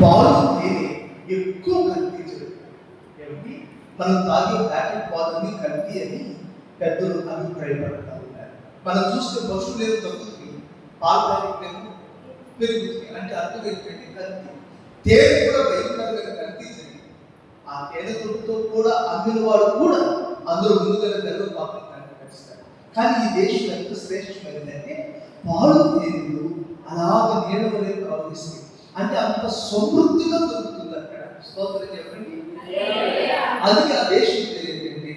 పాలు తేనె ఎక్కువ కల్తీ జరుగుతుంది. మనం తాగే ప్యాకెట్ పాలని కల్తీ అని పెద్దలు అభిప్రాయపడతారు. మనం చూస్తే పశువులు ఏదో తగ్గుతుంది, పాల ప్యాకెట్ పెరుగుతుంది. అంటే అర్థం ఏంటంటే కల్తీ. తేనె కూడా భయంకరమైన కల్తీ జరిగింది. ఆ తేనె తొట్టుతో కూడా అమ్మిన వాడు కూడా అందరూ ముందుగా తెల్ల పాపలు కనిపిస్తారు. కానీ ఈ దేశం ఎంత శ్రేష్టమైనదంటే పాలు తేనెలు అలాగ నీళ్ళ వలె ప్రవహిస్తాయి. అంటే అంత సమృద్ధిగా దొరుకుతుంది అక్కడ. స్తోత్రం చెప్పండి. అది ఆ దేశం పేరు ఏంటంటే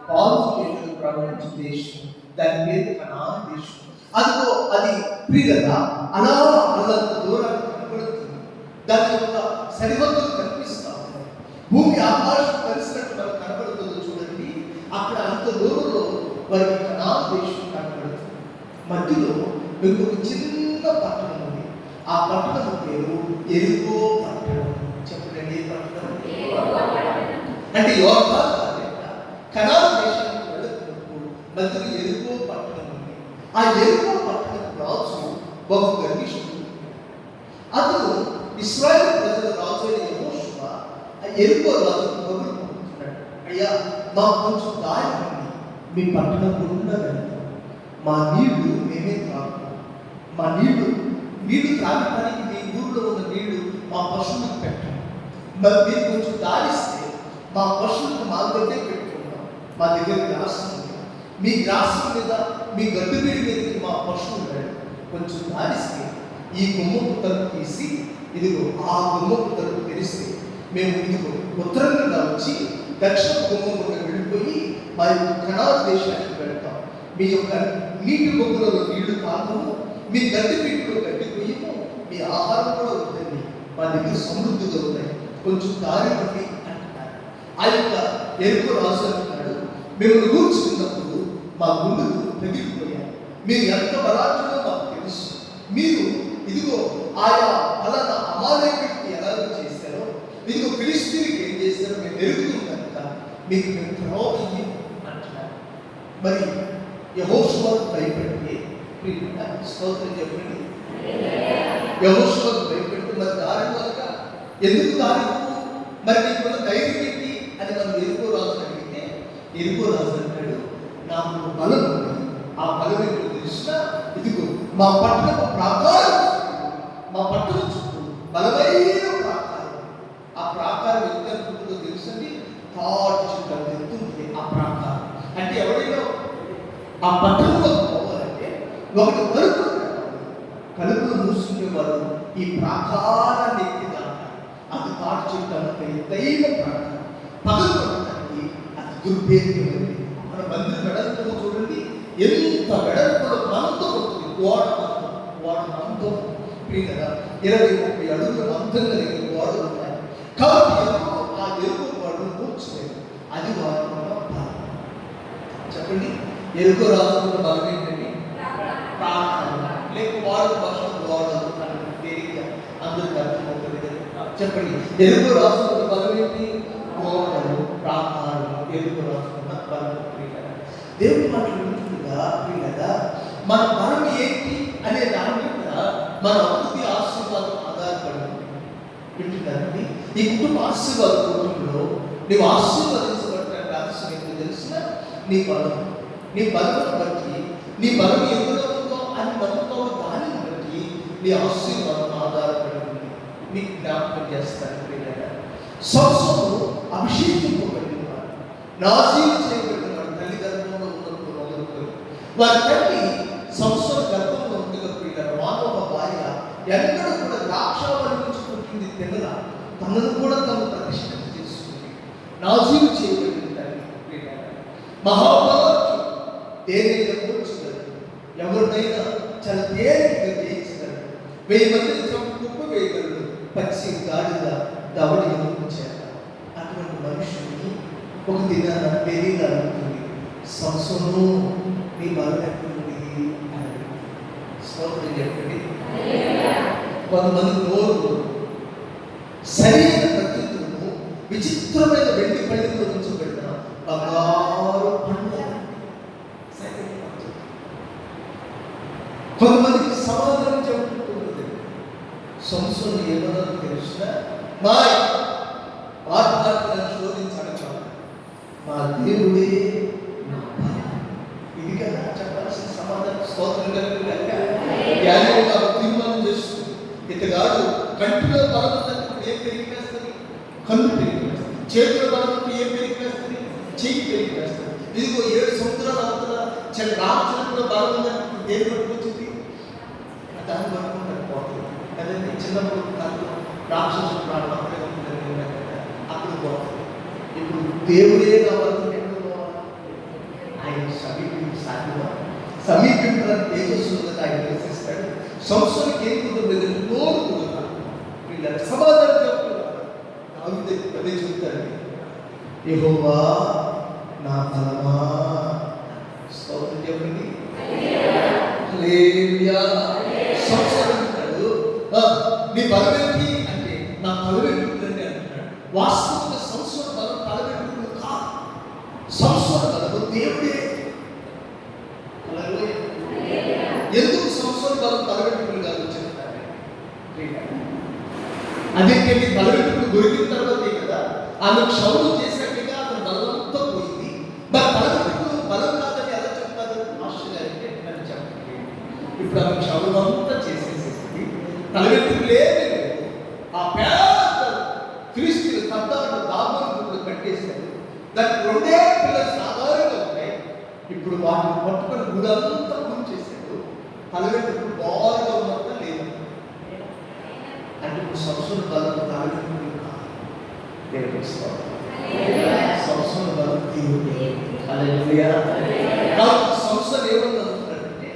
పాలు తేనెలు ప్రవహించే దేశం. దాని పేరు కనాను దేశం. అదిగో అది ప్రియులరా అలా అల్లంత దూరాన్ని కనబడుతుంది. దాని యొక్క సరిహద్దులు కనిపిస్తా ఉన్నాయి. భూమి ఆకాశం కలిసినట్టు మనకు కనబడుతుందో చూడండి. అక్కడ అంత దూరంలో వారికి కనాను దేశం కనబడుతుంది. మధ్యలో ఇంకొక చిన్న పట్టణం ఉంది. ఆ పట్టణం పేరు ఎరికో పట్టణం. చెప్పండి, ఏ పట్టణం అంటే యోర్దాను కనాను దేశానికి వెళుతున్నప్పుడు మధ్యలో ఎరికో పట్టణం ఉంది. ఆ ఎరికో పట్టణం రాజు బహు గర్విష్ఠుడు. అతను ఇశ్రాయేలు ప్రజల రాజు అయిన యెహోషువ ఆ ఎరికో రాజును పొగుడుకుంటున్నాడు. అయ్యా, మా కొంచెం దారి ఉంది, మీ పట్టణం గుండా వెళ్తాం. మా నీళ్లు మేమే త్రాగుతాం. మా నీళ్లు త్రాగడానికి మీ ఊళ్ళో ఉన్న నీళ్లు మా పశువులకు పెట్టాం. మరి మీరు కొంచెం దారిస్తే మా పశువులకు మా దగ్గర పెట్టుకుంటాం. మా దగ్గర గ్రాసం ఉంది. మీ గ్రాసం మీద మీ గడ్డు పిడి మీదకి మా పశువులు వెళ్ళి కొంచెం దారిస్తే ఈ గుమ్మపు తలుపు తీసి ఇదిగో ఆ గుమ్మపు తలుపు తెరిస్తే మేము ఇదిగో ఉత్తరం మీద వచ్చి దక్షిణ గుమ్మం గుండా వెళ్ళిపోయి మా యొక్క కనాను దేశానికి వెళ్తాం. మీ యొక్క నీటి బొగ్గులలో నీళ్లు తాగము, మీ గడ్డి పీటలో గడ్డి కొయ్యము, మీ ఆహారం కూడా ఉంటుంది. మా దగ్గర సమృద్ధిగా ఉన్నాయి, కొంచెం దారి పట్టి అంటున్నారు. ఆ యొక్క ఎరుపు రాజు అంటున్నాడు, మిమ్మల్ని కూర్చున్నప్పుడు మా గుండెలు తగిలిపోయాయి. మీరు ఎంత బలాఢ్యులో మాకు తెలుసు. మీరు ఇదిగో ఆయా ఫలానా అమాలేకుడికి ఎలాగో చేశారో, ఇదిగో ఫిలిష్తీయుడికి ఏం చేశారో మేము ఎరుగుతుంది కనుక మీకు మేము ద్రోహి అంటున్నారు. మరి యెహోషువకు భయపెట్టి స్తోత్రం చెప్పండి. యెహోషువకు భయపెట్టి మరి దారి వల్ల ఎందుకు దారి మరి నీకున్న ధైర్యం ఏంటి అని మనం ఎరుకో రాజు అడిగితే ఎరుకో రాజు అంటాడు, నాకు బలం ఉంది. ఆ బలం ఏంటో తెలిసిన ఇదిగో మా పట్టణపు ప్రాకారం, మా పట్టణం చుట్టూ బలమైన ప్రాకారం. ఆ ప్రాకారం ఎంత ఉంటుందో తెలుసండి, తాటి చుట్టూ ఎత్తుంది ఆ ప్రాకారం. అంటే ఎవరైనా ఆ పట్టణంలో పోవాలంటే ఒకటి కలుపులు మూసుకునేవారు ఈ ప్రాకారాన్ని ఎక్కి దాటాలి. అది తాటి చుట్టూ అంత ఎత్తైన ప్రాకారం. పగలు పడటానికి అది దుర్భేద్యమైనది. మన మందిర వెడల్పులో చూడండి, ఎంత వెడల్పులో మందం ఉంటుంది. గోడ మందం కదా 20-30 అడుగుల మందం కలిగిన గోడలు ఉన్నాయి. కాబట్టి ఆ ఎరుపు గోడను కూర్చోలేదు. అది వారి బలం. చెప్పండి, ఎరుకు రాజుకున్న బలం ఏంటండి? ప్రార్థన. లేక వాడు భాషలో గోడలు తేలిగ్గా అందరికి అర్థమవుతుంది కదా. చెప్పండి, ఎరుకు రాజుకున్న బలం ఏంటి? గోడలు, ప్రార్థనలు. ఎరుకు రాజుకున్న బలం. దేవుడి మాటలు వింటుండగా మన బలం ఏంటి అనే దాని మీద మన అభివృద్ధి ఆశీర్వాదం ఆధారపడింది. వింటున్నారండి, ఈ కుటుంబ ఆశీర్వాద కుటుంబంలో నీవు ఆశీర్వదించబడటానికి ఆలస్యం ఏంటో తెలిసిన నీ బలం. నీ బలం బట్టి, నీ బలం ఎందులో ఉందో అని నమ్ముతావు, దానిని బట్టి నీ ఆశీర్వాదం ఆధారపడి ఉంది. నీకు జ్ఞాపకం చేస్తాను. సంవత్సరం అభిషేకింపబడిన వాడు, నాశీలు చేయబడిన వాడు తల్లిదండ్రులలో ఉన్నప్పుడు మొదలుకొని వారి తల్లి సంవత్సరం గర్భంలో ఉండగా పిల్లలు మానవ భార్య ఎన్నడూ కూడా ద్రాక్షావళి నుంచి పుట్టింది తినల, తనను కూడా తను ప్రతిష్ఠిత చేసుకుంది. నాశీలు చేయబడిన తల్లి మహాభాగ్యం. తేలిక కూర్చోగలరు, ఎవరినైనా చాలా తేలికగా జయించగలరు. 1000 మందిని చంపుకు వేయగలరు, పచ్చి గాడిద దవడి చేస్తారు. అటువంటి మనుషుని ఒక దినాన పెరిగి అడుగుతుంది, సంవత్సరము నీ బలం ఎక్కడుంది అని. స్తోత్రం చెప్పండి. కొంతమంది నోరు సరైన ప్రత్యుత్తరము విచిత్రమైన వెండి పళ్ళెంలో ఉంచబడిన బంగారు పండ్ల. కొంతమందికి సమాధానం చెప్పుకుంటుంది. సంవత్సరం ఏమన్నా తెలిసిన మా ఆత్మహత్యలను శోధించడం చాలు, మా దేవుడే నా బలం. ఇది కదా చెప్పాల్సిన సమాధానం. స్తోత్రం తీర్మానం చేస్తుంది. ఇతగాడు కంటిలో బలం ఉన్నప్పుడు ఏం పెరిగి వేస్తుంది? కన్ను పెరిగి వేస్తుంది. చేతిలో బలం ఉంటే ఏం పెరిగి వేస్తుంది? చెయ్యి పెరిగి వేస్తుంది. ఇదిగో 7 సముద్రాల అవతల రామచంద్రులో బలం ఉన్నప్పుడు దేని పట్టుకొచ్చింది? దాన్ని పట్టుకుంటారు పోతుంది కదండి. చిన్నప్పుడు కాదు రాక్షసుడు రావడం అప్పుడు పోతుంది. ఇప్పుడు దేవుడే కావాలంటే ఆయన సమీపించడానికి తేజస్సుగా ఆయన నివసిస్తాడు. సంస్థలకు ఏం కుదరదు, నోరు కుదరదు. వీళ్ళ సమాధానం చెప్తున్నారు. అదే చెప్తాడు, యెహోవా నా బలమా. స్తోత్రం చెప్పండి. హల్లెలూయా. సంస్థలు నీ బలం ఏంటి అంటే నా బలమెట్టుకుందండి అంటున్నాడు. వాస్తవంగా సంస్థల బలం బలమెట్టుకుడు కాదు. సంస్థల బలం దేవుడే. ఎందుకు సంస్థల బలం బలమెట్టుకుడు కాదు చెప్తారు. అదేంటంటే బలమెట్టుకుడు దొరికిన తర్వాతే కదా ఆమె క్షౌరం చేశాకగా అతను బలమంతా పోయింది. మరి బలమెట్టుకుడు బలం కాదని ఎలా చెప్తారు మాస్టర్ గారు అంటే నన్ను చెప్పండి. ఇప్పుడు ఆమె క్షౌరం అంతా చేసేసేసింది, తలవెట్టుకు లేదు. ఆ పేద క్రీస్తులు కద్దాడు దాబోలు కట్టేశారు. దానికి 2 పిల్లలు సాధారణంగా ఉన్నాయి. ఇప్పుడు వాటిని పట్టుకొని గుడంతా చేశాడు. తలవెట్టుకు బాగా ఉన్నంత లేదు అంటే ఇప్పుడు సంవత్సరం బలం తలవెట్టుకు దేవుడి సంవత్సరం బలం దేవుడే. హల్లెలూయా. సంవత్సరం ఏమన్నారంటే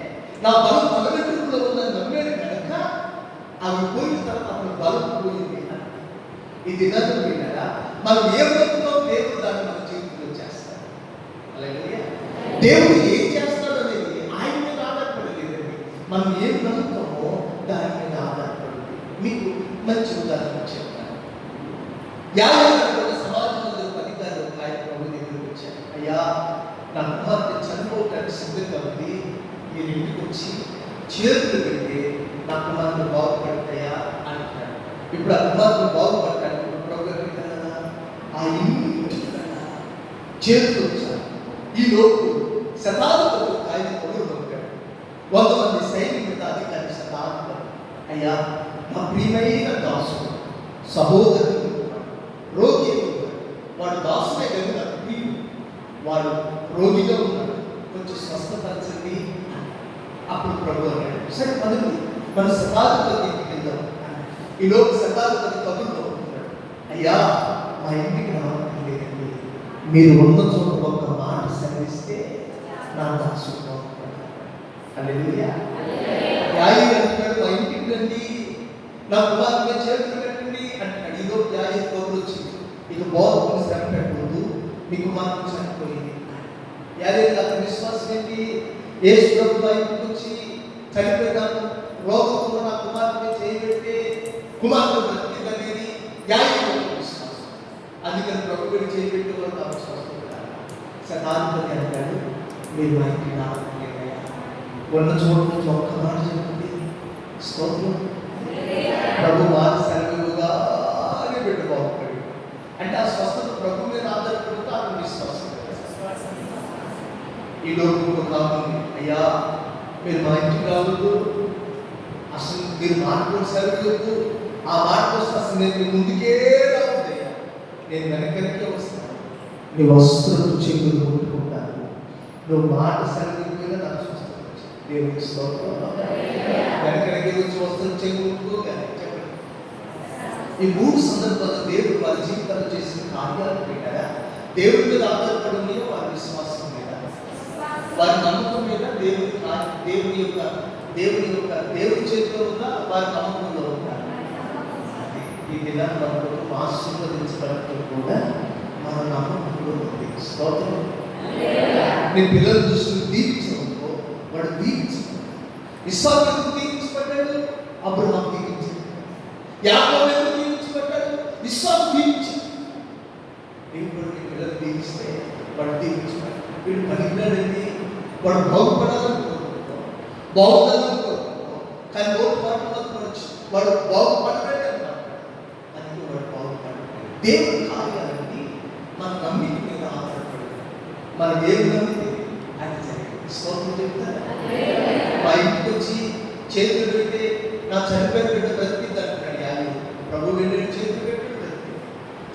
నా బలం తలవెట్టుకులో ఉందని నమ్మాడు కనుక అవి పోయిన తర్వాత అప్పుడు బలం పోయింది. ఇది విన్నారా? మనం ఏ బ్రతుకుతాం దేవుడు దాన్ని మన జీవితంలో చేస్తాడు. హల్లెలూయా. దేవుడు ఏం చేస్తాడు అనేది ఆయన మీద ఆధారపడలేదండి. మనం ఏం నమ్ముతామో దాని మీద ఆధారపడింది. మీకు మంచి ఉదాహరణ చెప్తాను. సమాజంలో అధికారులు ఆయన ప్రభు దగ్గరికి వచ్చారు. అయ్యా నా కుమార్తె చనిపోవటానికి సిద్ధంగా ఉంది, మీరు ఇంటికి వచ్చి చేతులు పెడితే నా కుమార్తె బాగుపడతాయా అంటున్నాడు. ఇప్పుడు ఆ కుమార్తె బాగుపడటానికి ప్రభు కదా ఆ ఇంటి చేతులు వచ్చారు. ఈ లోపు శతాధిపతులు ఆయన పొగలు పంపాడు. 100 మంది సైనికుల అధికారి శతాధిపతులు, అయ్యా నా ప్రియమైన దాసుడు సహోదరుడు రోగి, వాడు దాసుడే కనుక వాడు రోగిగా ఉన్నాడు, కొంచెం స్వస్థపరచండి. అప్పుడు ప్రభు అన్నాడు, సరే పదండి మన శతాధిపతి ఇంటికి వెళ్దాం. ఈ లోపు శతాధిపతి కబుర్లో ఉంటున్నాడు, అయ్యా మా ఇంటికి రావడం లేదండి, మీరు ఉన్న చోట ఒక్క మాట సెలవిస్తే నా దాసుడు బాగుపడతాడు. హల్లెలూయా. యాయి అంటున్నాడు, మా ఇంటికి రండి, నా కుమార్తె చేతులు పెట్టండి అంటున్నాడు. ఈ లోపు యాయి కబురు వచ్చింది, ఇక బోధకుని శ్రమ పెట్టకూడదు, మీ కుమార్తె చనిపోయింది. యాయి అతని విశ్వాసం ఏంటి? యేసు ప్రభు ఇంటికి వచ్చి చనిపోయినాను, రోగంతో నా కుమార్తె చేయబెట్టే కుమార్తె బ్రతికిందనేది యాయి విశ్వాసం. అందుకని ప్రభు పెళ్లి చేయబెట్టే వాళ్ళు నాకు స్వస్థపడాలి. శతాధిపతి అంటాడు, మీరు మా ఇంటికి రావట్లేదయ్యా, ఉన్న చోటు నుంచి ఒక్క మాట చెప్పండి. స్తోత్రం. ప్రభు వారి సెలవుగా పెట్టుకోవాలి అంటే ఆ స్వస్థత ప్రభు మీద ఆధారపడుతూ ఆమె విశ్వాసం. ఈ లోపు కాకుండా అయ్యా మీరు మా ఇంటికి రావద్దు, అసలు మీరు మాట్లాడు సెలవు, ఆ మాట కోసం అసలు నేను ముందుకే రావద్దయ్యా, నేను వెనకరికే వస్తాను, నీ వస్త్రం చెవులు ముట్టుకుంటాను, నువ్వు మాట సెలవుపోయినా నాకు స్వస్థత వచ్చింది. దేవునికి స్తోత్రం. వెనకరికి వచ్చి వస్త్రం చెవులు ముట్టుకోగానే చెప్పండి. ఈ 3 సందర్భాలు దేవుడు వారి జీవితాలు చేసిన కార్యాలు పెట్టారా? దేవుడి మీద ఆధారపడి మీద వారి విశ్వాసం మీద, వారి నమ్మకం మీద, దేవుడి చేతిలో ఉన్న వారి నమ్మకంలో ఉన్నారు. ఈ దినాన్ని నమ్మకం ఆశీర్వదించడానికి కూడా మన నమ్మకంలో ఉంది. స్తోత్రం. నేను పిల్లలు చూసి దీవించడంతో వాడు దీవించుకుంటాడు. ఇస్సాకు ఎందుకు దీవించబడ్డాడు? అబ్రహాము దీవించాడు. యాకోబు ఎందుకు దీవించబడ్డాడు? ఇస్సాకు దీవించాడు. దేవుడు పిల్లలు దీవిస్తే వాడు దీవించాడు. వీడు పనికిరాడండి, వాడు బాగుపడాలని కోరుకుంటాం, బాగుండాలని కోరుకుంటాం, కానీ లోటు పడవచ్చు, వాడు బాగుపడలేడు అన్నాడు. అందుకే వాడు దేవుని కార్యాలన్నీ మన నమ్మిక మీద ఆధారపడి మనం ఏమి నమ్మితే అది జరిగింది. స్తోత్రం చెప్తారా? మా ఇంటికి వచ్చి చేతులు పెడితే నా చనిపోయిన బిడ్డ బ్రతికింది అంటున్నాడు యాలి. ప్రభు వెళ్ళి చేతులు పెట్టి బ్రతికింది.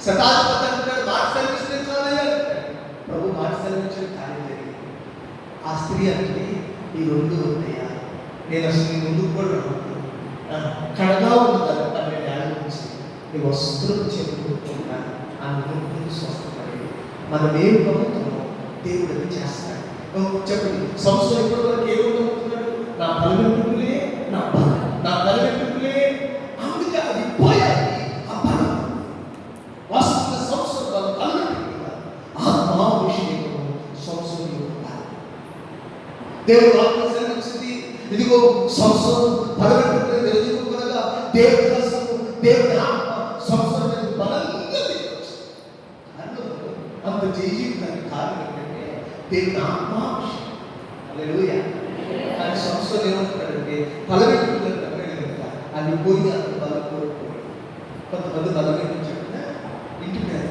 శతాధిపతి అంటున్నాడు మాట సెలవిస్తే చాలయ్యా అంటాడు. ప్రభు మాట సెలవించిన కార్యం జరిగింది. ఆ స్త్రీ అంటే ఈ రెండు ఉన్నాయా, నేను అసలు ముందుకు కూడా రావద్దు, కడగా ఉంటుంది 12 ఏళ్ళ నుంచి నీ వస్త్రం చెప్పుకుంటున్నా అనుకుంటుంది స్వస్థపడి. మనం ఏం నమ్ముతున్నామో దేవుడు అది చేస్తాడు. చెప్పండి, సంవత్సరం ఇప్పటి వరకు ఏమో నమ్ముతున్నాడు? నా బలవెంట్రుకులే నా బలం, నా బలవెంట్రుకులే. అందుకే అది పోయాయి. ఆ బలం వస్తున్న సంవత్సరం బలవెంట్రుకుల ఆత్మాభిషేకం సంవత్సరం దేవుడు ఆత్మశక్తి వచ్చింది. ఇదిగో సంవత్సరం బలవెంట్రుకులే తెలుసుకోగా దేవుడి రసము, దేవుడి ఆత్మ సంవత్సరం బలంగా తెలియవచ్చు. అంత జీవితానికి కారణం ఏంటంటే దేవుని ఆత్మాభిషేకం. హల్లెలూయా. కానీ సంవత్సరం ఏమంటున్నాడంటే బలవెంట్రుకులు అది పోయి అంత బలం కోల్పోయి. కొంతమంది బలవెంట్రుకులు చెప్పినా ఇంటి మీద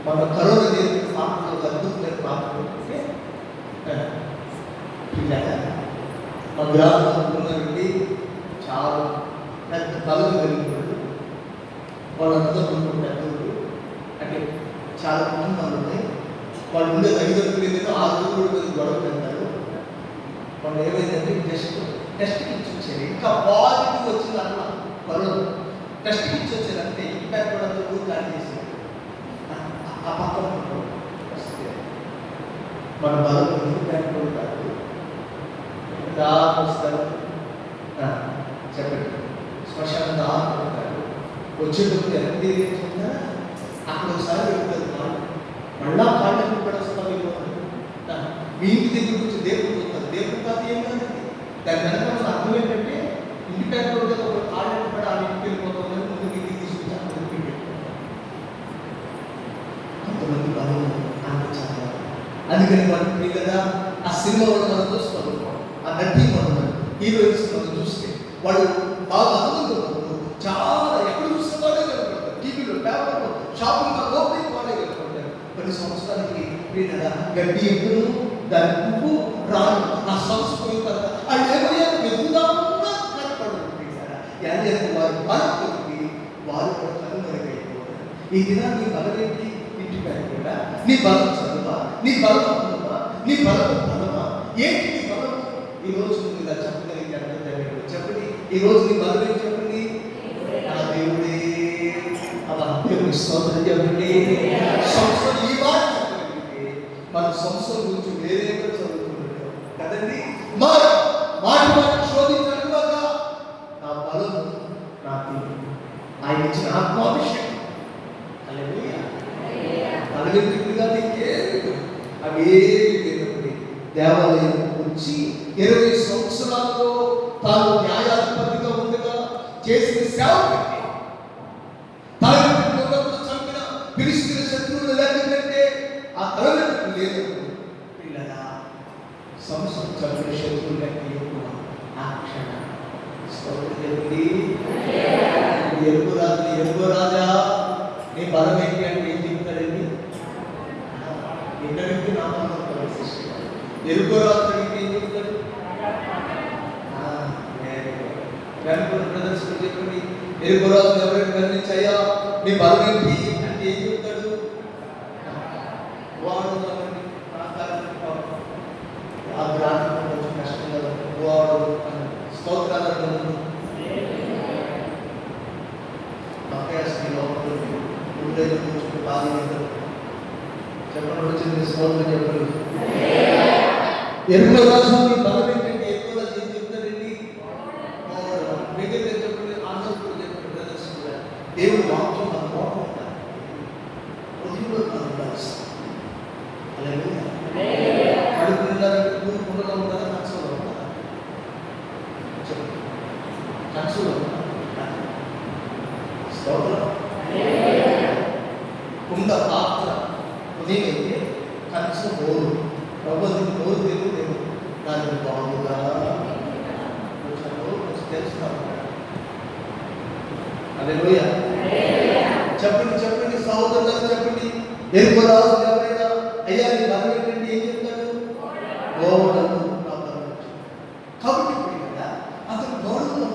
మన కరోనా దేవుని పాపంలో అద్భుతమైన పాపంటే మా గ్రామంలో చాలా పెద్ద బలం కలిగినప్పుడు వాళ్ళంతా పెద్దలు అంటే చాలా కుటుంబాలు ఉన్నాయి. వాళ్ళు ఉండే తల్లిదండ్రులు ఏదైనా 6 మీద గొడవ పెడతారు. వాళ్ళు ఏమైందంటే టెస్ట్కి ఇచ్చి వచ్చారు. ఇంకా పాజిటివ్ వచ్చింది అన్న కరోనా టెస్ట్కి ఇచ్చి వచ్చారంటే ఇంపాక్ట్ కూడా ఊరు ఖాళీ చేశారు. ఆ పక్కన వస్తే మన బలం ఇంపాక్ట్ కూడా కాదు. వస్తారు చెప్పండి, శ్మశానం దాకుంటారు. వచ్చేటప్పుడు ఎంత తెలియకుండా అక్కడ ఒకసారి వెళ్తారు. మళ్ళా కాళ్ళకు కూడా వస్తాం. మీ ఇంటి దగ్గరికి వచ్చి దేవుడు చూస్తారు. దేవుడు కాదు ఏం కాదండి. దాని వెనక అర్థం ఏంటంటే ఇంటి పేరు ఒక కాళ్ళకు కూడా ఆ ఇంటికి వెళ్ళిపోతుందని ముందు ఇంటికి తీసుకొచ్చి అక్కడ పెట్టుకుంటారు. కొంతమంది బలం అనిపించాలి. అందుకని వాళ్ళు కదా ఆ సినిమాలో మనం చూస్తాం. ఆ నటి మనం హీరోయిన్స్ మనం చూస్తే వాళ్ళు బాగా అనుకుంటున్నారు. చాలా ఎక్కడ చూస్తే వాళ్ళే కనపడతారు. టీవీలో, పేపర్లో, షాపుల్లో లోపలికి వాళ్ళే కనపడతారు. కొన్ని సంవత్సరాలకి వీళ్ళ గడ్డి ఎప్పుడు దాని పువ్వు రాను ఆ సంస్కృతి తర్వాత వాళ్ళు ఏమయ్యారు ఎదుగుదా కనపడుతుంది. వారు బాధపడి వారు కూడా కనుమరుగైపోతారు. ఈ దినాన్ని నీ బలం ఏంటి? ఇంటి పేరు కూడా నీ బలం చదువా, నీ బలం అమ్మా, నీ బలం బలమా ఏంటి? నీ బలం ఈ రోజు నువ్వు ఇలా చెప్పగలిగితే అర్థం చెప్పండి. ఈ రోజు నీ బలం ఏంటి చెప్పండి? నా దేవుడే. అలా దేవుని స్తోత్రం చెప్పండి. సంవత్సరం ఈ మాట చెప్పగలిగితే మన సంవత్సరం గురించి వేరే చదువుకుంటాం కదండి. మాటి శోధించడం వల్ల నా బలం నా దేవుడు ఆయన ఇచ్చిన ఆత్మాభిషేకం. బలవెంట్రుకులుగా నీకేమి అవేమి లేనప్పుడు దేవాలయం వచ్చి 20 సంవత్సరాల్లో తాను న్యాయాధిపతిగా ఉండగా చేసిన సేవ పెట్టి తలవెంట్రుకులు చంపిన ఫిలిష్తీయుల శత్రువులు లేదంటే ఆ తలవెంట్రుకులు లేదు. పిల్లల సంవత్సరం చంపిన శత్రువులు కంటే ఎక్కువ ఆ క్షణ ఎరుగు రాజా నీ బలం ఏంటి అంటే ఏం చెప్తాడండి? ఇంటర్వ్యూకి నామం ఎరుగు రాజు ఏం చెప్తాడు? ప్రదర్శన చెప్పండి. ఎరుగు రాజు ఎవరైనా గమనించాయా నీ బలం ఏంటి అంటే ఏం చెప్తాడు? వాడు ఆ గ్రామం కొంచెం కష్టంగా వాడు స్తోత్రాలను చెప్పండి వచ్చింది స్తోత్రం చెప్పండి. ఎరుగు రాజు నీ బలం ఏంటంటే ఎక్కువ రాజు ఏం చెప్తాడండి? మిగతా చెప్పండి ఆన్సర్ చెప్పండి ప్రదర్శన. దేవుడు వాక్యం మన కోపం ఉంటారు హృదయంలో ఉండాలి. అలాగే అడుగు ఉండాలంటే పూర్తి ఉండగా ఉండాలి. కన్సోలో ఉండాలి. చెప్పండి కన్సోలో స్తోత్రం. కుండ పాత్ర ఉదయం అయితే కంచు నోరు ప్రభుత్వం నోరు తెలియదు. దానికి బాగుగా కొంచెం తెలుస్తాను. హల్లెలూయా. చెప్పండి చెప్పండి అవుతుందని చెప్పండి. ఎరుపు రాజు ఎవరైనా అయ్యా నీ బలం ఏంటంటే ఏం చెప్తాడు? గోడలు నా బలం. కాబట్టి కదా అతను గోడలు,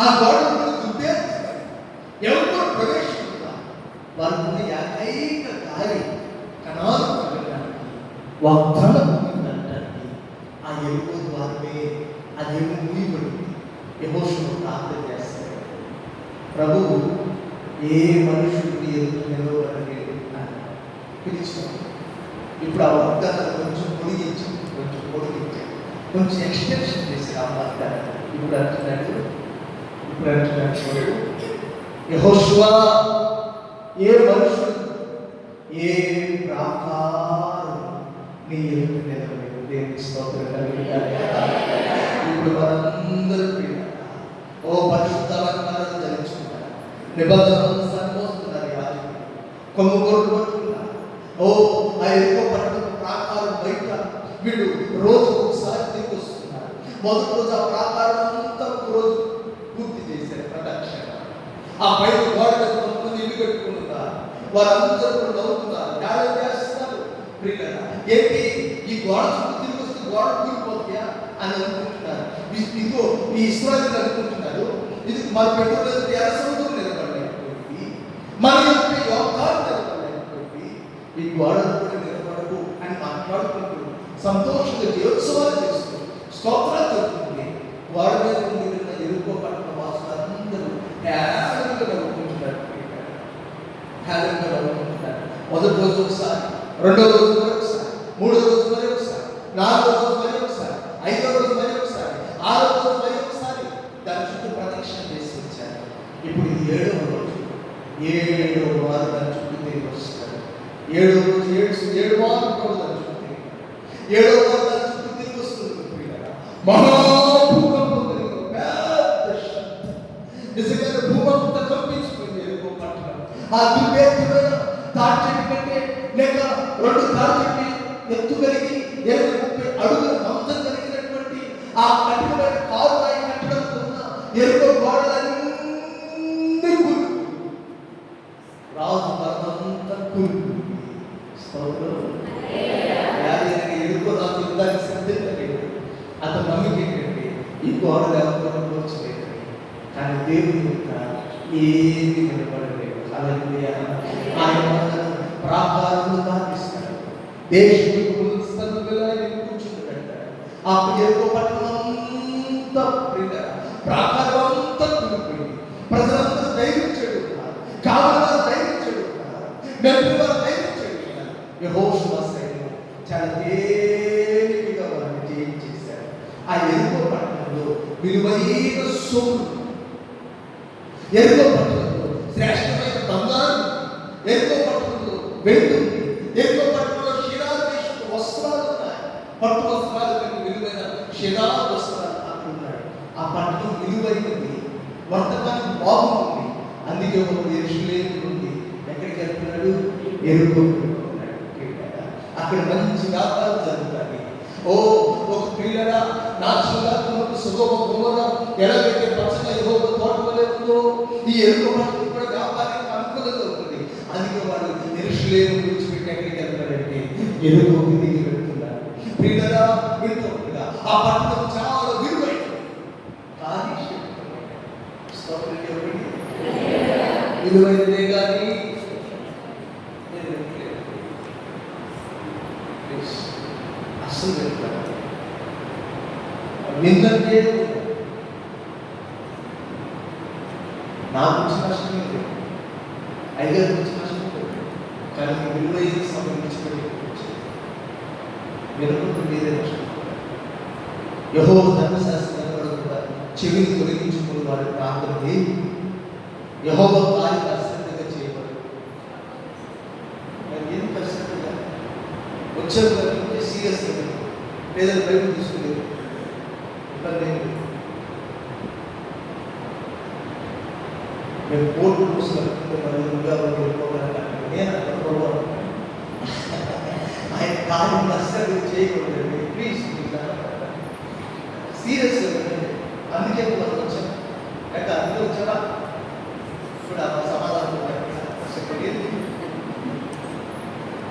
ఆ గోడలు దుబ్బేస్తున్నారు. ఎవరితో ప్రవేశిస్తున్నా వారికి ఏకైక దారి కణాలు వెళ్ళడానికి, వాగ్దానం పొందడానికి ఆ ఎరుపు ద్వారమే. అది మూయబడింది. యెహోషువ ప్రార్థన చేస్తాడు, ప్రభువు ఏ మనుషుడికి ఎదురు నిలవబడలేదు అని పిలిచాడు. ఇప్పుడు ఆ వాగ్దానాన్ని కొంచెం పొడిగించి కొంచెం ఎక్స్టెన్షన్ చేసి ఆ వాగ్దానం ఇప్పుడు అంటున్నాడు యెహోషువ ఏ మనుషుడు ఏ ప్రాకారం నీ ఎదురు నిలవలేదు. దేవుని స్తోత్రం కలుగుతాయి. ఇప్పుడు మనందరూ ఓ పరిశుద్ధ అలంకారాలు ధరించుకుంటారు, నిబంధనలు సరిపోతున్నారు, యాజకులు కొమ్ము కొట్టు పట్టుకున్నారు. ఓ ఆ ఎక్కువ పట్టణ ప్రాకారం బయట వీళ్ళు రోజు ఒకసారి తిరిగి వస్తున్నారు. మొదటి రోజు ఆ ప్రాకారం అంతా ఒక రోజు పూర్తి చేశారు ప్రదక్షిణ. ఆ బయట గోడ కొంతమంది ఇల్లు కట్టుకుంటున్నారు, వారందరూ నవ్వుతున్నారు, న్యాయం చేస్తున్నారు. ఏంటి ఈ గోడ చుట్టూ తిరిగి వస్తే గోడ కూలిపోతాయా అని అనుకుంటున్నారు. ఇదిగో ఈ ఇస్రాయేలు అనుకుంటున్నారు, ఇది మన పెట్టుబడి సముద్రం నిలబడలేకపోయింది, మన యొక్క యోగాలు నిలబడలేకపోయింది, ఈ గోడలు కూడా నిలబడవు అని మాట్లాడుకుంటూ సంతోషంగా జీవోత్సవాలు చేస్తూ స్తోత్రాలు చెప్తుంది. గోడ మీద ఉండిన ఎరుకో పట్టిన వాసులందరూ హ్యాపీగా నవ్వుకుంటున్నారు. మొదటి రోజు ఒకసారి, రెండో రోజు మరొకసారి, మూడో రోజు మరొకసారి, నాలుగో రోజు మరొకసారి, ఐదో రోజు మరొకసారి, ఆరో రోజు మరొకసారి దాని చుట్టూ ప్రదక్షిణ చేసి వచ్చారు. ఇప్పుడు ఇది 7వ రోజు. 7వ వారు దాని చుట్టూ తిరిగి వస్తారు. 7వ రోజు 7 వారం కూడా దాని చుట్టూ తిరిగి, 7వ వారు దాని చుట్టూ తిరిగి వస్తుంది. మహాభూకంపం కలిగిన పెద్ద శబ్దం, నిజంగా భూమంతా కంపించిపోయింది. ఎరుకో పట్టణం ఆ దుర్భేద్యమైన తాటి చెట్టు కంటే లేక 2 తాటి చెట్టు ఎత్తు కలిగి 30 అడుగుల మందం కలిగినటువంటి ఆ కఠినమైన కారురాయి కట్టడంతో ఉన్న ఎరుకో గోడలన్నీ కూలిపోయి రాజు మరణంతా కూలిపోయింది. ఎరుకో రాజు యుద్ధానికి సిద్ధంగా లేదు. అతను నమ్మిక ఏంటంటే ఈ గోడలు ఎవరు కూర్చోలేదు, కానీ దేవుని యొక్క ఏది నిలబడలేదు. ఆయన ప్రాకారములు దాటిస్తాడు, దేశం కూర్చుని పెడతాడు. ఆ ఎరుకో పట్టణం అంతా ప్రాకారం అంతా కూలిపోయింది. ప్రజలందరూ ధైర్యం చెడుతున్నారు, కావలి ధైర్యం చెడుతున్నారు, నెప్పువారు ధైర్యం చెడుతున్నారు. యెహోషువ సైన్యం చాలా తేలికగా వారిని జయించేశారు. ఆ ఎరుకో పట్టణంలో విలువైన సొమ్ము, ఎరుకో పట్టణంలో శ్రేష్టమైన బంగారం, ఎరుకో పట్టణంలో వెండి, ఎరుకో పట్టణంలో షిరారు దేశపు వస్త్రాలు ఉన్నాయి. పట్టు వస్త్రాలు కంటే విలువైన షిరారు వస్త్రాలు అక్కడ ఉన్నాయి. ఆ పట్టణం విలువైనది, వర్తమానం బాగుంది. అందుకే ఒక యెరూషలేము నుండి ఎక్కడికి వెళ్తున్నాడు? ఎరుకో. అక్కడ మంచి వ్యాపారం జరుగుతుంది. ఓ ఒక పిల్లరా నాచుగా సుగమ గుమర ఎలాగైతే పచ్చగా యెహోవా తోట వలె ఉందో ఈ ఎరుకో పట్టణం కూడా వ్యాపారానికి అనుకూలంగా ఉంటుంది. అందుకే వాళ్ళు యెరూషలేము విడిచిపెట్టి ఎక్కడికి వెళ్తారంటే ఎరుకో దిగి వెళ్తున్నారు. పిల్లరా వింటుండగా ఆ పట్టణం చాలా విలువైనది, కానీ విలువైనదే కానీ అస్సలు వెళ్తారు. విందంటే నాకు వచ్చిన నష్టం లేదు, ఐదారు వచ్చిన నష్టం లేదు, కానీ విలువైన సమయం విడిచిపెట్టి వెనుక మీదే నష్టం. యెహోవా ధర్మశాస్త్రం కూడా చెవిని తొలగించుకుని వారి ప్రార్థన లేదు. యెహోవా కార్యం అశ్రద్ధగా చేయబడదు. ఎందుకు అశ్రద్ధగా వచ్చే సీరియస్గా లేదా బయట తీసుకులేదు ఇబ్బంది ఏం లేదు. మేము కోర్టు చూసుకుంటే నేను ఆయన కార్యం అశ్రద్ధ చేయకూడదు. ప్లీజ్ సీరియస్గా అందుకే మనం వచ్చాం. అయితే అందుకే వచ్చారా ఇప్పుడు ఆ సమాధానం చెప్పండి.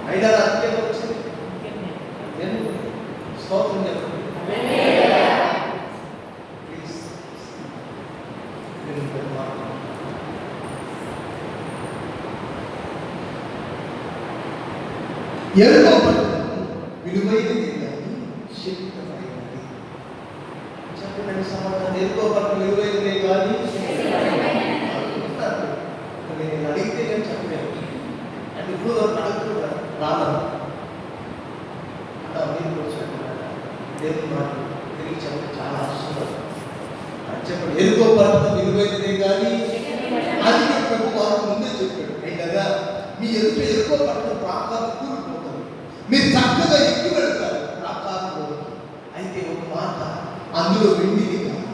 అయినా రాజకీయం వచ్చింది ఎందుకు? స్తోత్రం చెప్పండి. ఎరుకో పట్టణము విలువైనది కానీ శక్తిమైనది. చెప్పండి సమాధానం. ఎరుకో పట్టణం విలువైనదే కానీ నేను అడిగితే నేను చెప్పలేను. అంటే ఇప్పుడు అడుగుతున్నాను రాను మీరు చెప్పండి. దేవుని మాట తిరిగి చెప్పడం చాలా అవసరం. చెప్పండి. ఎరుకో పట్టణం విలువైనదే కానీ అది ప్రభు వారు ముందే చెప్పాడు. ఏంటగా మీ ఎరుకో పట్టణం ప్రాంతాలు కూలిపోతుంది, మీరు చక్కగా ఎక్కువ వెళ్తారు ప్రాంతాల్లో. అయితే ఒక మాట, అందులో వెండిని కానీ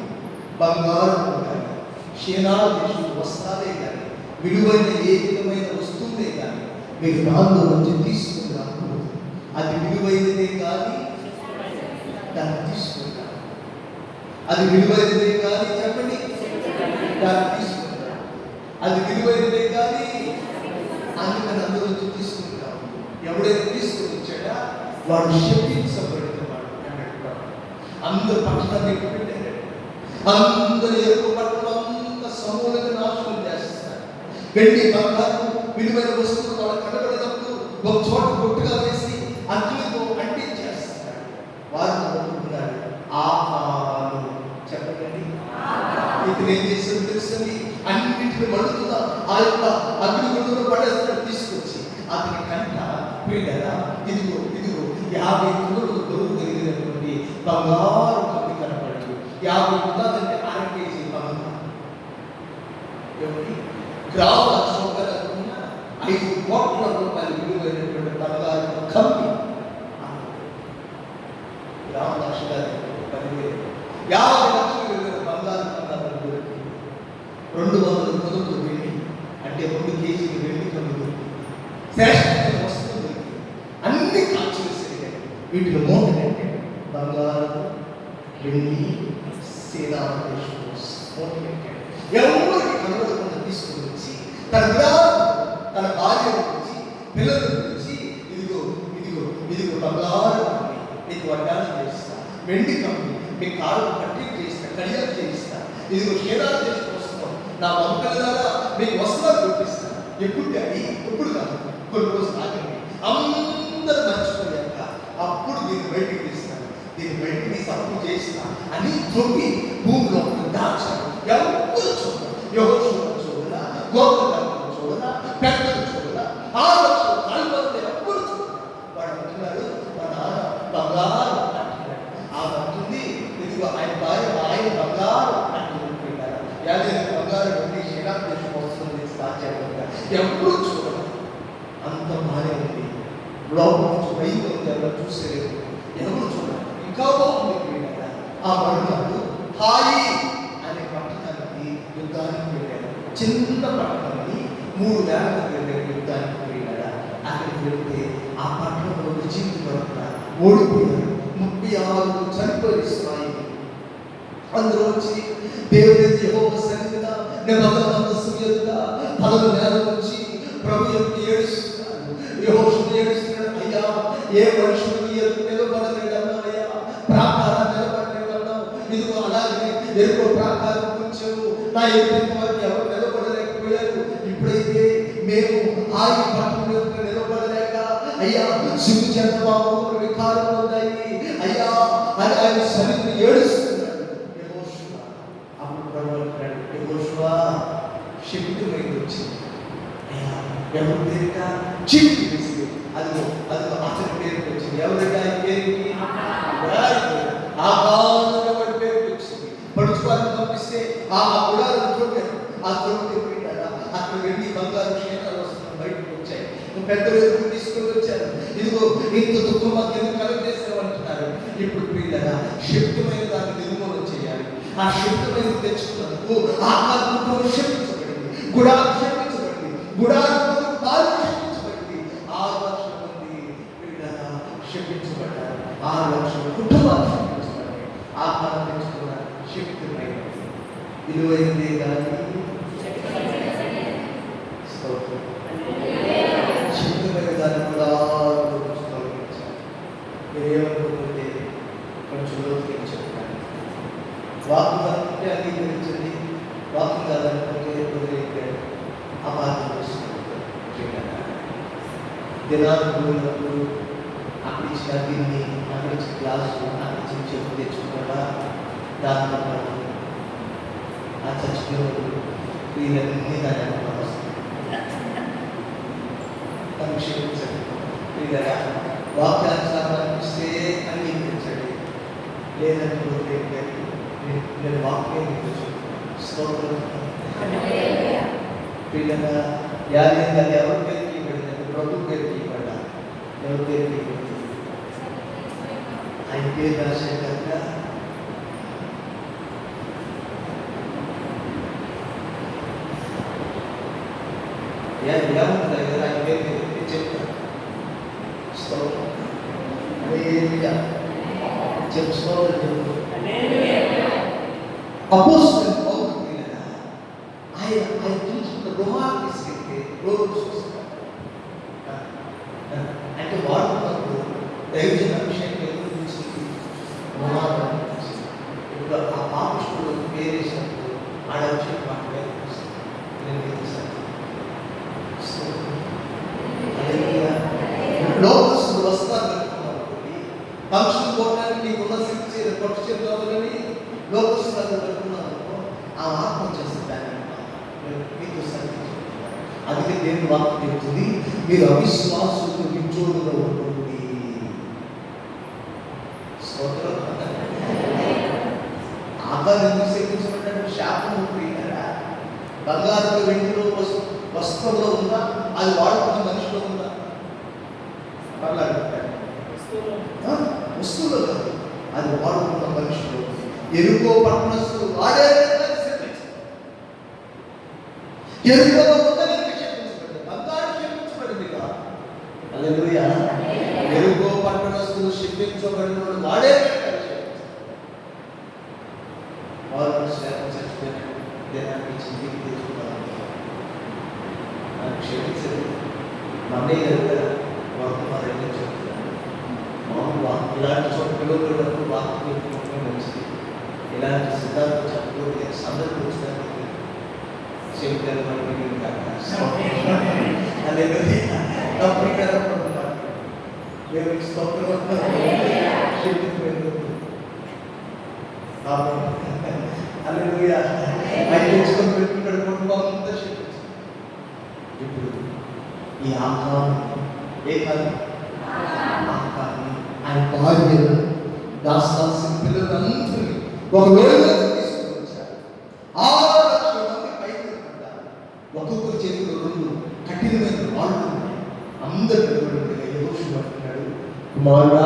బంగారం కానీ క్షీణాలు వస్త్రాలే కానీ విలువైన ఏ విధమైన వస్తువులే కానీ మీరు దానిలో నుంచి తీసుకుని రాకూడదు. అది విలువైనదే కానీ దాన్ని తీసుకుంటారు. అది విలువైనదే కానీ చెప్పండి దాన్ని తీసుకుంటారు. అది విలువైనదే కానీ అందుకని అందులో నుంచి తీసుకుంటాం. ఎవడైతే తీసుకుని వచ్చాడా వాడు శపించబడినవాడు అన్నట్టు. అందరూ పట్టణాన్ని పెట్టారు. అందరూ ఎరుపు పట్టణం అంతా సమూలంగా నాశనం చేస్తారు. వెండి బంగారం విలువైన వస్తువులు వాళ్ళు కనబడినప్పుడు ఒక చోట కొట్టుగా వేసి అగ్నితో అంటించేస్తారు. వారు అనుకుంటున్నారు ఆహారం. చెప్పండి. ఇతను ఏం చేస్తాడు తెలుసండి? అన్నింటిని మడుతున్నా ఆ యొక్క అగ్ని గుండంలో పడేస్తాడు తీసుకొచ్చి. అతని కంట వీడరా ఇదిగో 50 కిలోలు బరువు కలిగినటువంటి బంగారు కప్పి కనపడదు. 50 కిలోలంటే 1/2 కేజీ బంగారం. గ్రామ చౌకరకున్న 5 కోట్ల రూపాయలు విలువైనటువంటి బంగారు కప్పి. గ్రామ లక్షల 10,000 50 లక్షలు విలువైన బంగారు కప్పి దొరికింది. 200 పొదుపు వెండి అంటే 2 కేజీలు వెండి కమ్మి శ్రేష్టమైన వస్తువులు దొరికింది. అన్ని కాల్చి వేసేయాలి. వీటిలో మోటంటే బంగారం వెండి ఎవరికి కనబడకుండా తీసుకుని వచ్చి తన తన భార్య గురించి పిల్లల గురించి ఇదిగో బంగారం మీకు వడ్డాలు చేస్తా, వెండి కమ్మి మీ కారు పట్టి చేస్తా, కడియాలు చేయిస్తా, ఇదిగో క్షీణాలు చేసి వస్తున్నాం, నా వంకల ద్వారా మీకు వస్త్రాలు గుర్తిస్తా. ఎప్పుడు డాడీ? ఎప్పుడు కాదు, కొన్ని రోజులు ఆగండి. అందరూ మర్చిపోయాక అప్పుడు దీన్ని బయటికి తీస్తాను, దీన్ని బయటికి సపోర్ట్ చేస్తా అని తొమ్మి భూమిలో దాచాడు. ఎవరు చూడ, యెహోషువ చూడలా, గోత్రదారులు చూడలా, పెద్దలు చూడలా, ఆ రోజు కాలువలు ఎప్పుడు చూడలా. వాడు అంటున్నాడు మా నాన్న బంగారు అంటున్నాడు. ఆ అంటుంది ఇదిగో ఆయన భార్య ఆయన బంగారు అంటున్నాడు. యాభై బంగారు నుండి శ్రీరామ్ దేశం వస్తుంది సాధ్యంగా ఎప్పుడు చూడదు. అంత బాగానే ఉంది. లోపల నుంచి బయట ఎవరు చూసేది ఎవరు చూడాలి. ఇంకా బాగుంది. ఆ పట్టణాలు హాయి అనే పట్టణానికి యుద్ధానికి వెళ్ళాడు. చిన్న పట్టణాన్ని 3 వేలకు వెళ్ళాడు యుద్ధానికి వెళ్ళాడు. అక్కడికి వెళ్తే ఆ పట్టణంలో విజయించబడుతున్న ఓడిపోయారు. 36 చనిపోయిస్తున్నాయి. అందులో వచ్చి దేవుని యెహోవా సన్నిధిలో నిబంధన మందసం ఎదుట 10 నెలల నుంచి ప్రభు యొక్క ఏడుస్తున్నాడు. యెహోషువ ఏడుస్తున్నాడు. అయ్యా ఏ మనుషుడు ఎదురు నిలబడలేదన్నావయ్యా, ప్రాకారం నిలబడలేదన్నావు. ఇదిగో అలాగే ఎరుకో ప్రాకారం కొంచెం నా ఎదుటి వరకు ఎవరు నిలబడలేకపోయారు. ఇప్పుడైతే మేము ఆయి పట్టణం యొక్క నిలబడలేక అయ్యా సిగ్గు చెందబాబు వికారం ఉన్నాయి అయ్యా అని ఆయన సన్నిధిని ఏడుస్తున్నాడు. యెహోషువ అప్పుడు ప్రభు అంటాడు, యెహోషువ శక్తిమై వచ్చింది. అయ్యా ఎవరి పేరిట చీటి వేసి అదిగో అతని పేరుకి వచ్చింది. ఎవరికి ఆయన పేరుకి ఆకాశం పేరుకి వచ్చింది. పడుచువారిని పంపిస్తే ఆ గుడాలను చూడారు. ఆ చోటు పెట్టాడు. అక్కడ వెళ్ళి బంగారు క్షేత్రాలు వస్తున్నాయి, బయటకు వచ్చాయి. పెద్దలు ఎదురు తీసుకొని వచ్చారు. ఇదిగో ఇంత దుఃఖం మాకు ఎందుకు కలగజేస్తామంటున్నారు. ఇప్పుడు పిల్లగా శక్తిమైన దాన్ని నిర్మూలన చేయాలి. ఆ శక్తిమైన తెచ్చుకున్నందుకు ఆకాశ కుటుంబం శక్తించబడింది, గుడాలు శక్తించబడింది, గుడాలు పాలు శక్తించబడింది. 6 లక్షల మంది పిల్లగా శక్తించబడ్డారు. 6 లక్షల కుటుంబాలు శక్తించబడ్డాయి. ఆహారం తెచ్చుకున్న శక్తిమైన విలువైందే కానీ శక్తిమైన దాన్ని కూడా దినాలు పోయినప్పుడు అక్కడ ఇచ్చిన గిన్నె, అక్కడ ఇచ్చిన గ్లాసు, అక్కడ ఇచ్చిన చెప్పు తెచ్చుకున్నాడా దాంతో ఆ చచ్చిపోయినప్పుడు వీళ్ళన్నీ దాని అనుభవం వస్తుంది. క్షమించండి వీళ్ళగా వాక్యానుసారం అనిపిస్తే అంగీకరించండి, లేదంటే నేను వాక్యం స్తోత్రం వీళ్ళగా యాదంగా ఎవరి పేరుకి ఇవ్వబడిందంటే ప్రభు పేరుకి ఇవ్వబడ్డా. ఎవరి పేరుకి ఇవ్వబడింది? ఆయన పేరు రాసే కనుక ఏముంటుంది కదా ఆయన పేరు చెప్తాను. స్తోత్రం చెప్పు స్తోత్రం. అపోస్తలుడైన పౌలు ఆయన చూసుకున్న రుమాలు తీసుకెళ్తే రోజు చూస్తారు. అంటే వాడుతున్నప్పుడు దైవజన అభిషేకం ఎవరు తీసుకుంది? రుమాలు. ఇప్పుడు ఆ పాపుష్టుడు పేరేసినప్పుడు ఆడ అభిషేకం మాట పేరు లోకస్తులు వస్తారు అనుకున్నప్పుడు పక్షులు పోవడానికి నీకున్న శక్తి పక్షి చెప్తామని లోకస్తులు అనుకున్నాను ఆ ఆత్మ చేస్తుందని మీతో సంగతి. అందుకే దేవుని వాక్యం చెప్తుంది, మీరు అవిశ్వాసులకు విజోడుగా ఉంటుంది. ఆకారం ఎందుకు సేవించబడ్డాడు? శాపము ప్రియులారా. బంగారంలో వెండిలో వస్త్రంలో ఉందా? అది వాడుకున్న మనిషిలో ఉందా? వస్తువులో కాదు, అది వాడుకున్న మనిషిలో. ఎరుకో పట్టణస్తులు వాడే ఎరుకలో ఉందని క్షమించబడింది, బంగారం క్షమించబడింది కాదు. హల్లెలూయా. ఎరుకో పట్టణస్తులు క్షమించబడిన వాడే వారు శాపం చచ్చిపోయిన దేహానికి చింతికి తెచ్చుకున్నారు. క్షమించదు మమ్మీ దగ్గర వర్తమానం చెప్తున్నారు. మామూలు ఇలాంటి చోట పిల్లలు వాక్యం చెప్పుకోవడం మంచిది. ఇలాంటి సిద్ధాంతం చెప్పకపోతే సందర్భం వచ్చినప్పుడు చెప్తారు మనకి అదే తెచ్చుకొని పెట్టుకుంటాడు కుటుంబం అంతా. ఇప్పుడు ఈ ఆకారం ఏ కాలం? ఆయన భార్యలు దాస్తాల్సిన పిల్లలందరినీ ఒక లోయలో తీసుకుని వచ్చారు. 6 లక్షల మంది పైకి పడ్డారు. ఒక్కొక్కరి చేతిలో 2 కఠినమైన రాళ్ళు ఉన్నాయి. అందరూ యెహోషువ అంటున్నాడు, కుమారుడా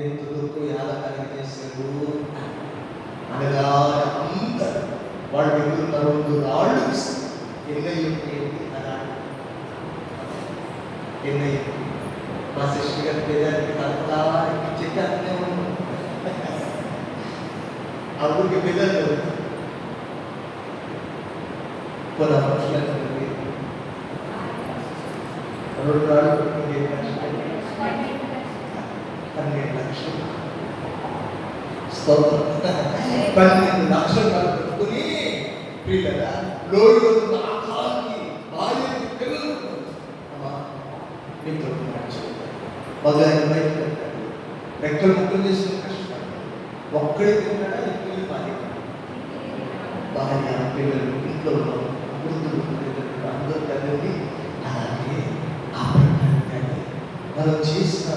ఎంతవరకు యాదకాన్ని చేశారు అనగా అందరూ వాళ్ళ దగ్గర ఉన్న 2 రాళ్ళు ఇస్తారు. ఎన్నయ్యండి అన్నాడు. ఎన్నయ్యండి మా శిష్యు గారి పేదానికి తలపలా చెప్పి అతనే ఉన్నాడు. అప్పుడుకి పిల్లలు కొన్ని లక్షలు 2 రాళ్ళు 12 లక్షలు. స్తోత్రం. 12 లక్షలు పెట్టుకుని పిల్లల లోయలో ఉన్న ఆకారానికి భార్యకి పిల్లలు నీతో మగాన్ని బయట పెట్టాడు. రెక్కలు ముక్కలు చేసుకుని కష్టపడ్డాడు. ఒక్కడే తిన్నాడా? ఇంట్లో భార్య పిల్లలు ఇంట్లో వృద్ధులు అందరూ కలిగి అలాగే ఆ ప్రకారంగా మనం చేసిన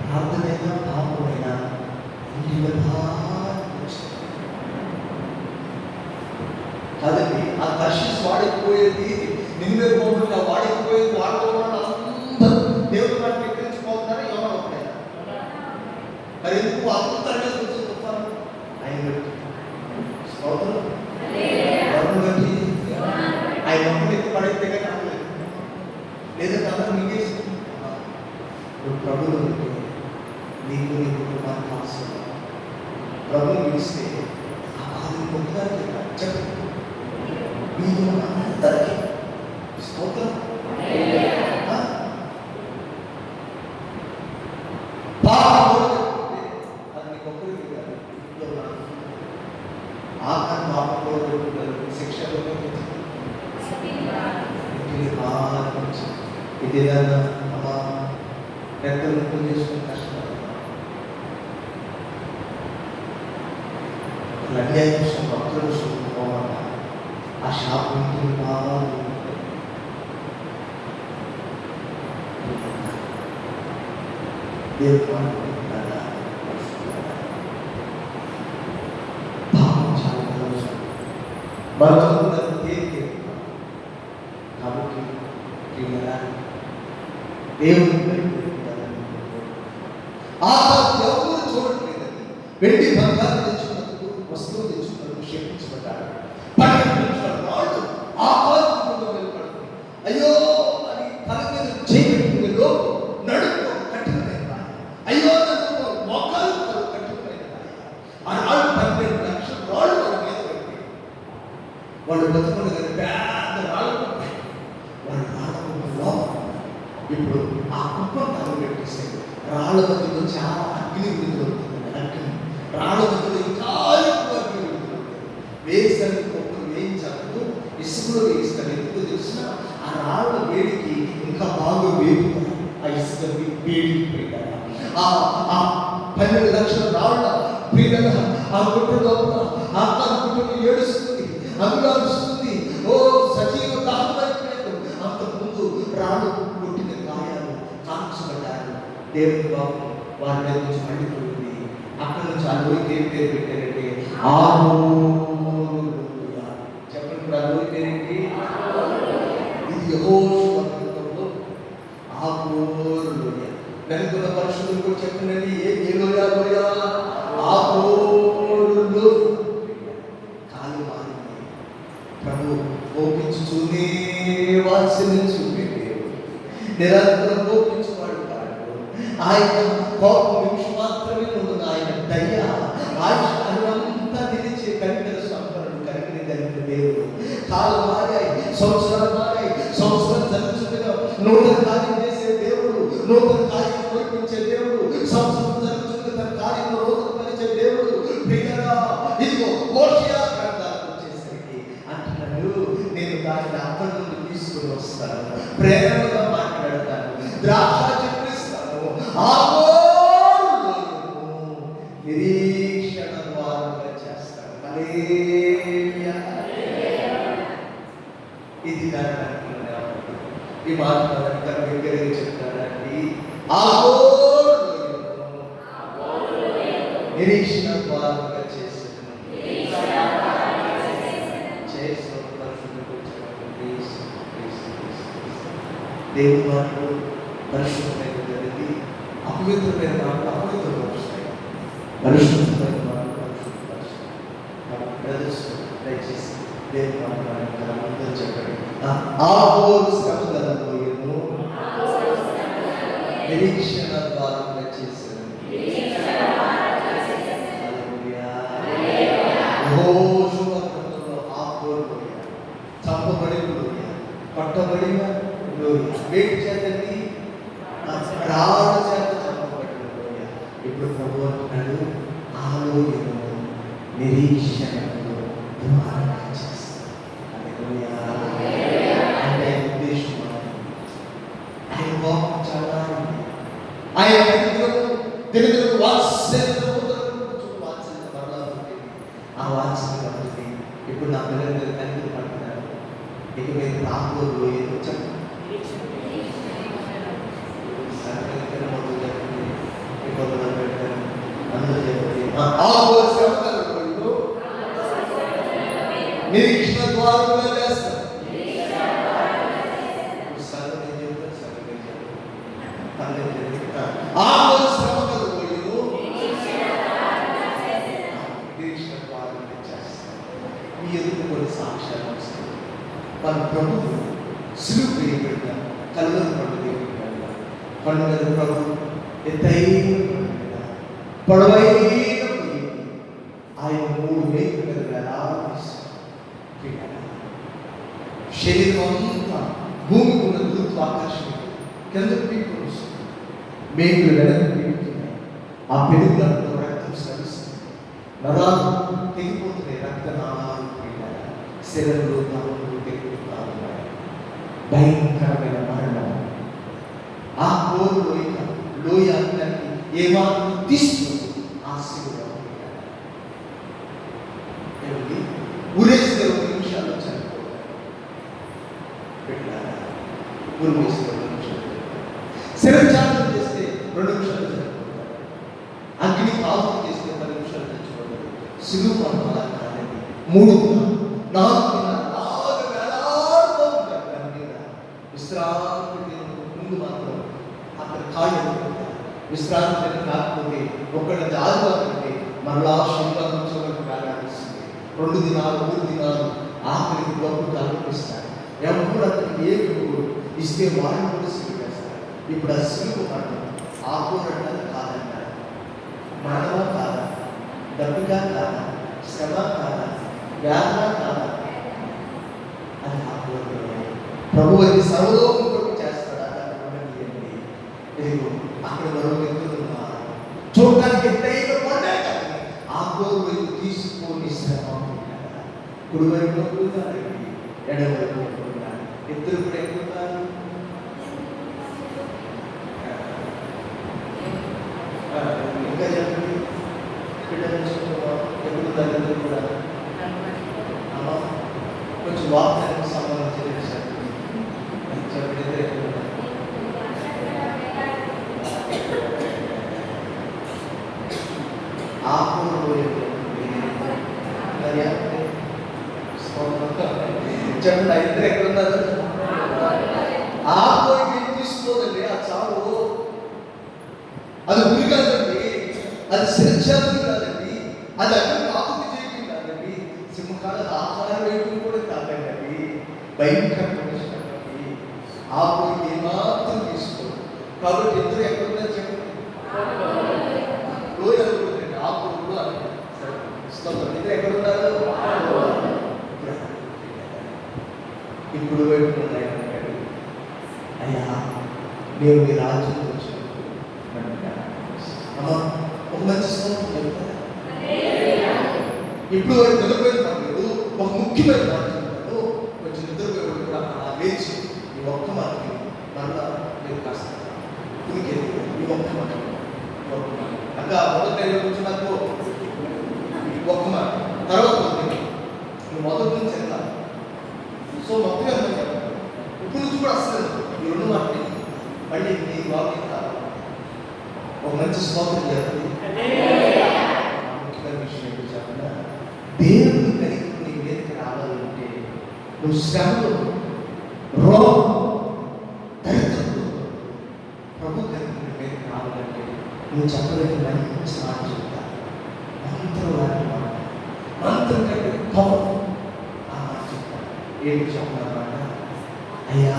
ప్రార్థనైనా పాపమైనా కాదండి. ఆ దర్శిస్ వాడకపోయేది నిన్నే పోకుండా వాడకపోయేది వాడుకోవడం అందరూ దేవుడు వాటిని ఎక్కించుకోతున్నారని ఎవరు అవుతాయి. మరి ఎందుకు అంతరంగా కూర్చొని ఆయన బట్టి ఆయన నమ్ములు ఎత్తి పడైతే కానీ అవ్వలేదు. లేదంటే అందరూ మింగేసి ప్రభులు నీకు నీ కుటుంబానికి అవసరం. ప్రభులు పిలిస్తే ఆ బాధలు పొందడానికి చెప్పు మీకు అందరికీ స్తోత్రం. ఆఖరి పాపంలో శిక్షలో ఇది ఏదైనా అమ్మా పెద్దలు ముక్కులు చేసుకుని కష్టపడతాం. అన్యాయం కోసం భక్తుల కోసం పోవాలా ఆ షాప్ ఉంటుంది బాగా దేవుడు పాపం చాలా అవసరం. మనకు తేలిక కాబట్టి దేవుని ఎవరు చూడట్లేదని వెండి బంగారం తెచ్చుకున్నందుకు వస్తువులు తెచ్చుకున్నందుకు క్షమించబడ్డారు. వాళ్ళు ఆకాశంలో వెళ్ళబడుతుంది. అయ్యో అని తల మీద చేయబెట్టుకునే లోపు నడుపు కఠినమైన అయ్యో నడుపు మొక్కలు కఠినమైన ఆ రాళ్ళు 12 లక్షల రాళ్ళు వాళ్ళ మీద పెట్టి వాళ్ళు బతుకుని పెద్ద రాళ్ళు వాళ్ళ రాళ్ళ ఇప్పుడు ఆ కుప్పను తగలబెట్టేస్తే రాళ్ళ మధ్యలో చాలా అగ్ని విడుదలవుతుంది. అగ్ని రాళ్ళ మధ్యలో ఇంకా ఎక్కువ అగ్ని విడుదలవుతుంది. వేసని కుప్పను వేయించాలను ఇసుకలో వేయిస్తారు. ఎందుకు తెలిసిన ఆ రాళ్ళ వేడికి ఇంకా బాగా వేగుతారు. ఆ ఇసుక వేడికి పోయినారు. ఆ 12 లక్షల రాళ్ళ ప్రియులుగా ఆ కుట్ర లోపల ఆత్మ కుటుంబం ఏడుస్తుంది, అభిలాషిస్తుంది. ఓ సజీవ దహనమైపోయాడు. అంతకుముందు రాళ్ళు కొట్టిన గాయాలు కాల్చబడ్డారు. దేవుని బాబు వారి మీద నుంచి మండిపోయింది. అక్కడి నుంచి ఆ లోయకి ఏం పేరు పెట్టారంటే చెప్పండి. ఇప్పుడు ఆ లోయ పేరేంటి? ఇది యెహోషువ గ్రంథంలో ఆకోరు లోయ. వెనుకున్న పరిశుద్ధులు కూడా చెప్తున్నది ఏ లోయ? లోయ ఆకోరు లోయ. కాలు మారింది. ప్రభు కోపించుతూనే వాత్సల్యం చూపెట్టే నిరంతరం కోపించువాడు కాడు. ఆయన కోపం నిమిషం మాత్రమే ఉండదు. ఆయన దయ ఆయుష్కాలంతా నిలిచే కనికర సంపన్నుడు, కనికరి కలిగిన దేవుడు. కాలం మారాయి, సంవత్సరాలు మారాయి. సంవత్సరం జరుగుతుండగా నూతన కార్యం చేసే దేవుడు, నూతన కార్యం కోల్పించే దేవుడు. సంవత్సరం జరుగుతుండగా తన కార్యంలో నూతన పరిచే దేవుడు. ప్రియరా ఇదిగో హోషేయ గ్రంథానికి వచ్చేసరికి అంటున్నాడు, నేను దానిని అక్కడి నుండి తీసుకుని వస్తాను, ప్రేమగా మాట్లాడతాను, ద్రాక్ష చెప్పులిస్తాను, నిరీక్షణ ద్వారంగా చేస్తాను. హల్లెలూయా. ఇది దాని ఈ మాట దగ్గరగా చెప్తానండి. నిరీక్షణ ద్వారంగా చేస్తాను. దేవుని మాటలు పరిశుద్ధమైన జరిగి అపవిత్రమైన మాటలు అపవిత్రపరుస్తాయి, పరిశుద్ధమైన మాటలు పరిశుద్ధపరుస్తాయి. దయచేసి దేవుని మాట్లాడాలి చెప్పండి. నిరీక్షణ ద్వారంగా చేశాను. చంపబడిన లోయ, పట్టబడిన లోయ, వేటి చేతండి రాళ్ళ చేత చంపబడిన లోయ. ఇప్పుడు ప్రభు అంటున్నాడు, ఆ లోయను నిరీక్షణలో ద్వారంగా చేస్తాను. అంటే ఉద్దేశం ఆయన కోపం చాలా ఆయన తెలుగు వాత్సల్యం ఆ వాత్సల్యం పడుతుంది. ఇప్పుడు నా పిల్లలు కలిగి పడుతున్నారు. ఇక మీరు రాకూడదు లోయను చెప్పండి. అందరూ చెప్పండి. నిరీక్షణ ద్వారంగా చేస్తారు. మీ ఎదురు కొన్ని సాక్ష్యాలు వస్తాయి. వాళ్ళ ప్రభువు సిలువ వేయబడిన కలువరి పండుగ పండుగ ప్రభు ఎత్తైన పొడవైన ఆయన 3 మేకుల మీద వేలాడదీశారు. శరీరం అంతా భూమికి ఉన్న గురుత్వాకర్షణ కిందకు పీకుని వస్తుంది. మేకులు వెనక్కి పీకుతున్నాయి. ఆ పెరుగులతో రక్తం స్రవిస్తుంది. నరాలు తెగిపోతున్నాయి. రక్తనాళాలు శరీరంలో తెగిపోతారు. భయంకరమైన మరణం ఏమాత్రం తీసుకోదు ఆ శిలువ. ఏమిటి ఊరేస్తే 2 నిమిషాల్లో చనిపోతారు. పెట్టారా ఊరేస్తే 2 నిమిషాలు, శిరఛాదనం చేస్తే 2 నిమిషాలు చనిపోతారు, అగ్ని కాల్పు చేస్తే 10 నిమిషాలు చచ్చిపోతారు. శిలువ మనం అలా కాదండి. 3 దినాలు 4 దినాలు అలాగే వేలాడుతూ ఉంటారు దాని మీద. విశ్రాంతి ముందు మాత్రం అక్కడ ఖాళీ విశ్రాంతి కాకపోతే ఒకటి ఆదివారం అంటే మరలా శనివారం నుంచి వేలాడిస్తుంది. 2 దినాలు 3 దినాలు ఆఖరికి డబ్బు తలపిస్తారు. ఎవరు అతనికి ఏ గురువు ఇస్తే వాడిని కూడా సిరివేస్తారు. ఇప్పుడు ఆ సిలువ మనం ఆకునట్టు కాదంటారు. మానవ కాదా, డబ్బుగా కాదా, శ్రమ కాదా, వ్యాధ కాదా, అది ఆకునట్టు. ప్రభు అది సర్వలోకంతో చేస్తాడా? ఇదిగో అక్కడ మరో వ్యక్తులు ఉన్నారు. చూడటానికి ఎత్తైన కొండే కానీ ఆ కోరు వైపు తీసుకొని శ్రమ కుడివైపు ఎక్కుతారు, ఎడవైపు ఎక్కుతారు. ఇద్దరు కూడా ఎక్కుతారు. ఇంకా చెప్పండి, పిల్లలు ఎక్కుతారు ఇద్దరు కూడా. కొంచెం వార్తలకు సంబంధించిన చెప్పండి, ఇద్దరు ఎక్కుతారు. చెప్పండి, ఇద్దరు ఎక్కడ ఉన్నారు? ఆ కోరిక తీసుకోదండి, ఆ చావు అది ఉరి కాదండి, అది శిరఛాదనం కాదండి, అది అన్ని ఆకుతి చేయడం కాదండి, సింహకాల ఆహారం వేయడం కూడా కాదండి, భయంకరమైన ఆ కోరిక ఏమాత్రం తీసుకోదు. కాబట్టి ఇద్దరు ఎక్కడ ఉన్నారు చెప్పండి? రోజు అనుకుంటుంది ఆ కోరికలు అని. ఇద్దరు ఎక్కడ ఉన్నారు? ఇప్పుడు వైపు ఉన్నాయంటాడు, అయ్యా నేను మీ రాజ్యం వచ్చినప్పుడు అమ్మా ఒక మంచి స్తోత్రం చెప్తాను. ఇప్పుడు వైపు నిలబడిన లేదు, ఒక ముఖ్యమైన మాట చెప్తాను. కొంచెం నిద్రపోయి కూడా అలా లేచి ఈ ఒక్క మాట మళ్ళా నేను కాస్త ఉనికి ఈ ఒక్క మాట అక్క మొదటి కొంచెం నాకు ఒక్క మాట తర్వాత నువ్వు మొదటి నుంచి వెళ్ళాలి. సో మొత్తం ఇప్పుడు నుంచి కూడా అసలు ఈ 2 మాటలు మళ్ళీ నీ వాక్యం కావాలి. ఒక మంచి స్తోత్రం జరుగుతుంది. ముఖ్యమైన విషయం ఏంటో చెప్పిన దేవుని కలిగి నీ మీదకి రావాలంటే నువ్వు శ్రమలో, రోగం, దరిద్రంలో ప్రభు కలిగి నీ మీదకి రావాలంటే నువ్వు చెప్పలేని మంచి మాట చెప్తా. మంత్రం లాంటి మాట, మంత్రం కంటే పవర్ ఏమి చెప్పాలన్నమాట, అయ్యా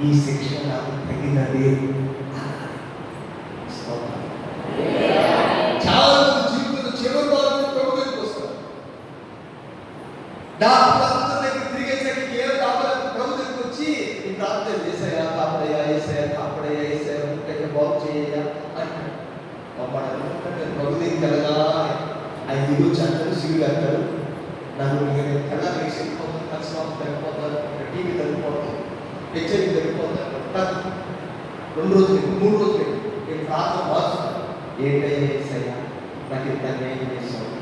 ఈ శిక్ష నాకు తగినది. చాలా మంది జీవితంలో చివరి వాళ్ళు ప్రభు దగ్గరికి వస్తారు. డాక్టర్ దగ్గర తిరిగేసరికి ఏ డాక్టర్ ప్రభు దగ్గరికి వచ్చి ఈ ప్రార్థన చేసాయా, కాపడయ్యా ఏసాయా, కాపడయ్యా ఏసాయా, ముట్టయ్యా, బాగు చేయ్యా అంటాడు. ప్రభు దగ్గరికి వెళ్ళగా ఆయన దిగు చంటారు, సిగులు అంటారు. నాకు తెల్ల వేసి కలిసిపోతాను, తగ్గిపోతాను, టీవీ తగ్గిపోతాను, హెచ్ఐవి తగ్గిపోతాను. 2 రోజులు 3 రోజులు నేను ప్రార్థన మార్చుతాను. ఏంటయ్యా ఏసయ్యా నాకు ఇంత అన్యాయం చేస్తాను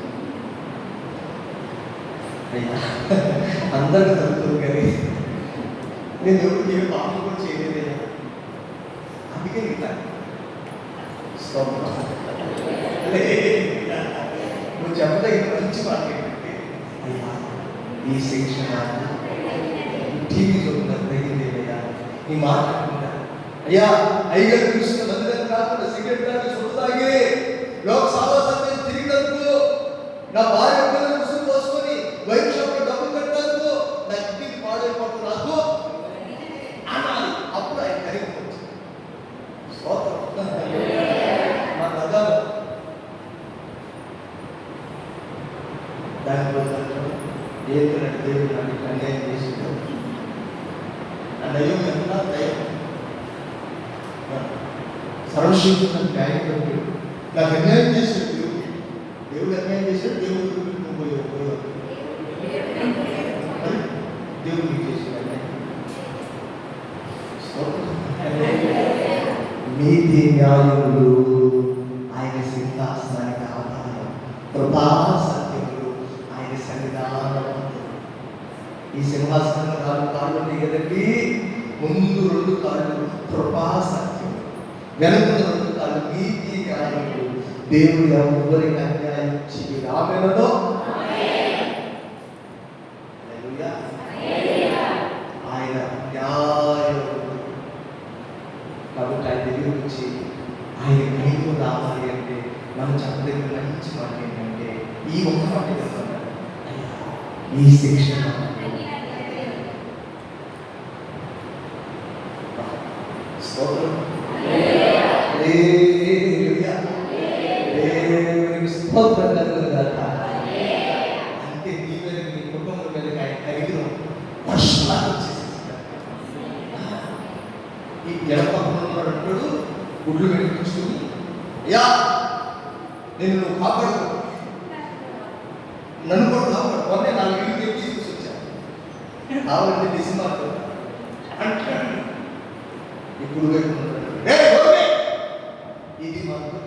అయ్యా, అందరూ తగ్గుతుంది కానీ నేను ఎవరికి ఏ పాపం కూడా చేయలేదయ్యా, అందుకే ఇంకా నువ్వు చెప్పదగిన మంచి మాట ఏంటంటే, అయ్యా ఈ శిక్ష టీవీ చూడలేదయ్యా, నీ మాట్లాడుకుంటా అయ్యా అయ్యగారు కృష్ణ మందిరం కాకుండా సిగరెట్ తాగి సుడతాగి లోక సావాసాన్ని తిరిగినందుకు, నా భార్య పిల్లలు ముసుగు పోసుకొని వైన్ షాప్లో డబ్బులు కట్టినందుకు నా కిడ్నీకి పాడైపోతుంది నాకు అనాలి. అప్పుడు ఆయన కరిగిపోవచ్చు. మా కదా దానివల్ల ఏంటంటే దేవుడు నాకు అన్యాయం చేసింది దైవం ఎంత దైవం సర్వశక్తున్న న్యాయం నాకు అన్యాయం చేశాడు దేవుడు. దేవుడు అన్యాయం చేశాడు, దేవుడు దేవుడు మీకు చేసిన నీతి న్యాయములు సింహాసనం 4 కాళ్ళు ఉన్నాయి కదండి. ముందు 2 కాళ్ళు కృపా సత్యం, వెనక 2 కాళ్ళు నీతి న్యాయములు. దేవుడు ఎవరికి అన్యాయం చేయడు. ఆమేనో ఆయన న్యాయముడు. కాబట్టి ఆయన దగ్గర వచ్చి ఆయన నీకు రావాలి అంటే మనం చెప్పదగిన మంచి మాట ఏంటంటే ఈ ఒక్క మాట చెప్తాను, ఈ శిక్షణ స్తోత్రం స్తోత్రం కలుగునుగాక. అంటే నీ మీద నీ కుటుంబం మీద ఆయన ఖరీదు వర్షాలు వచ్చేసేస్తారు. ఈ ఎడపక్కన అంటాడు గుడ్లు వెలిగించుకుని, అయ్యా నేను నువ్వు కాపాడు, నన్ను కూడా కాపాడు. మొన్నే 4 ఇల్లు తీసుకొచ్చి వచ్చాను కావాలంటే డిసిమా అంటాడు. ఇప్పుడు ఇది మాత్రం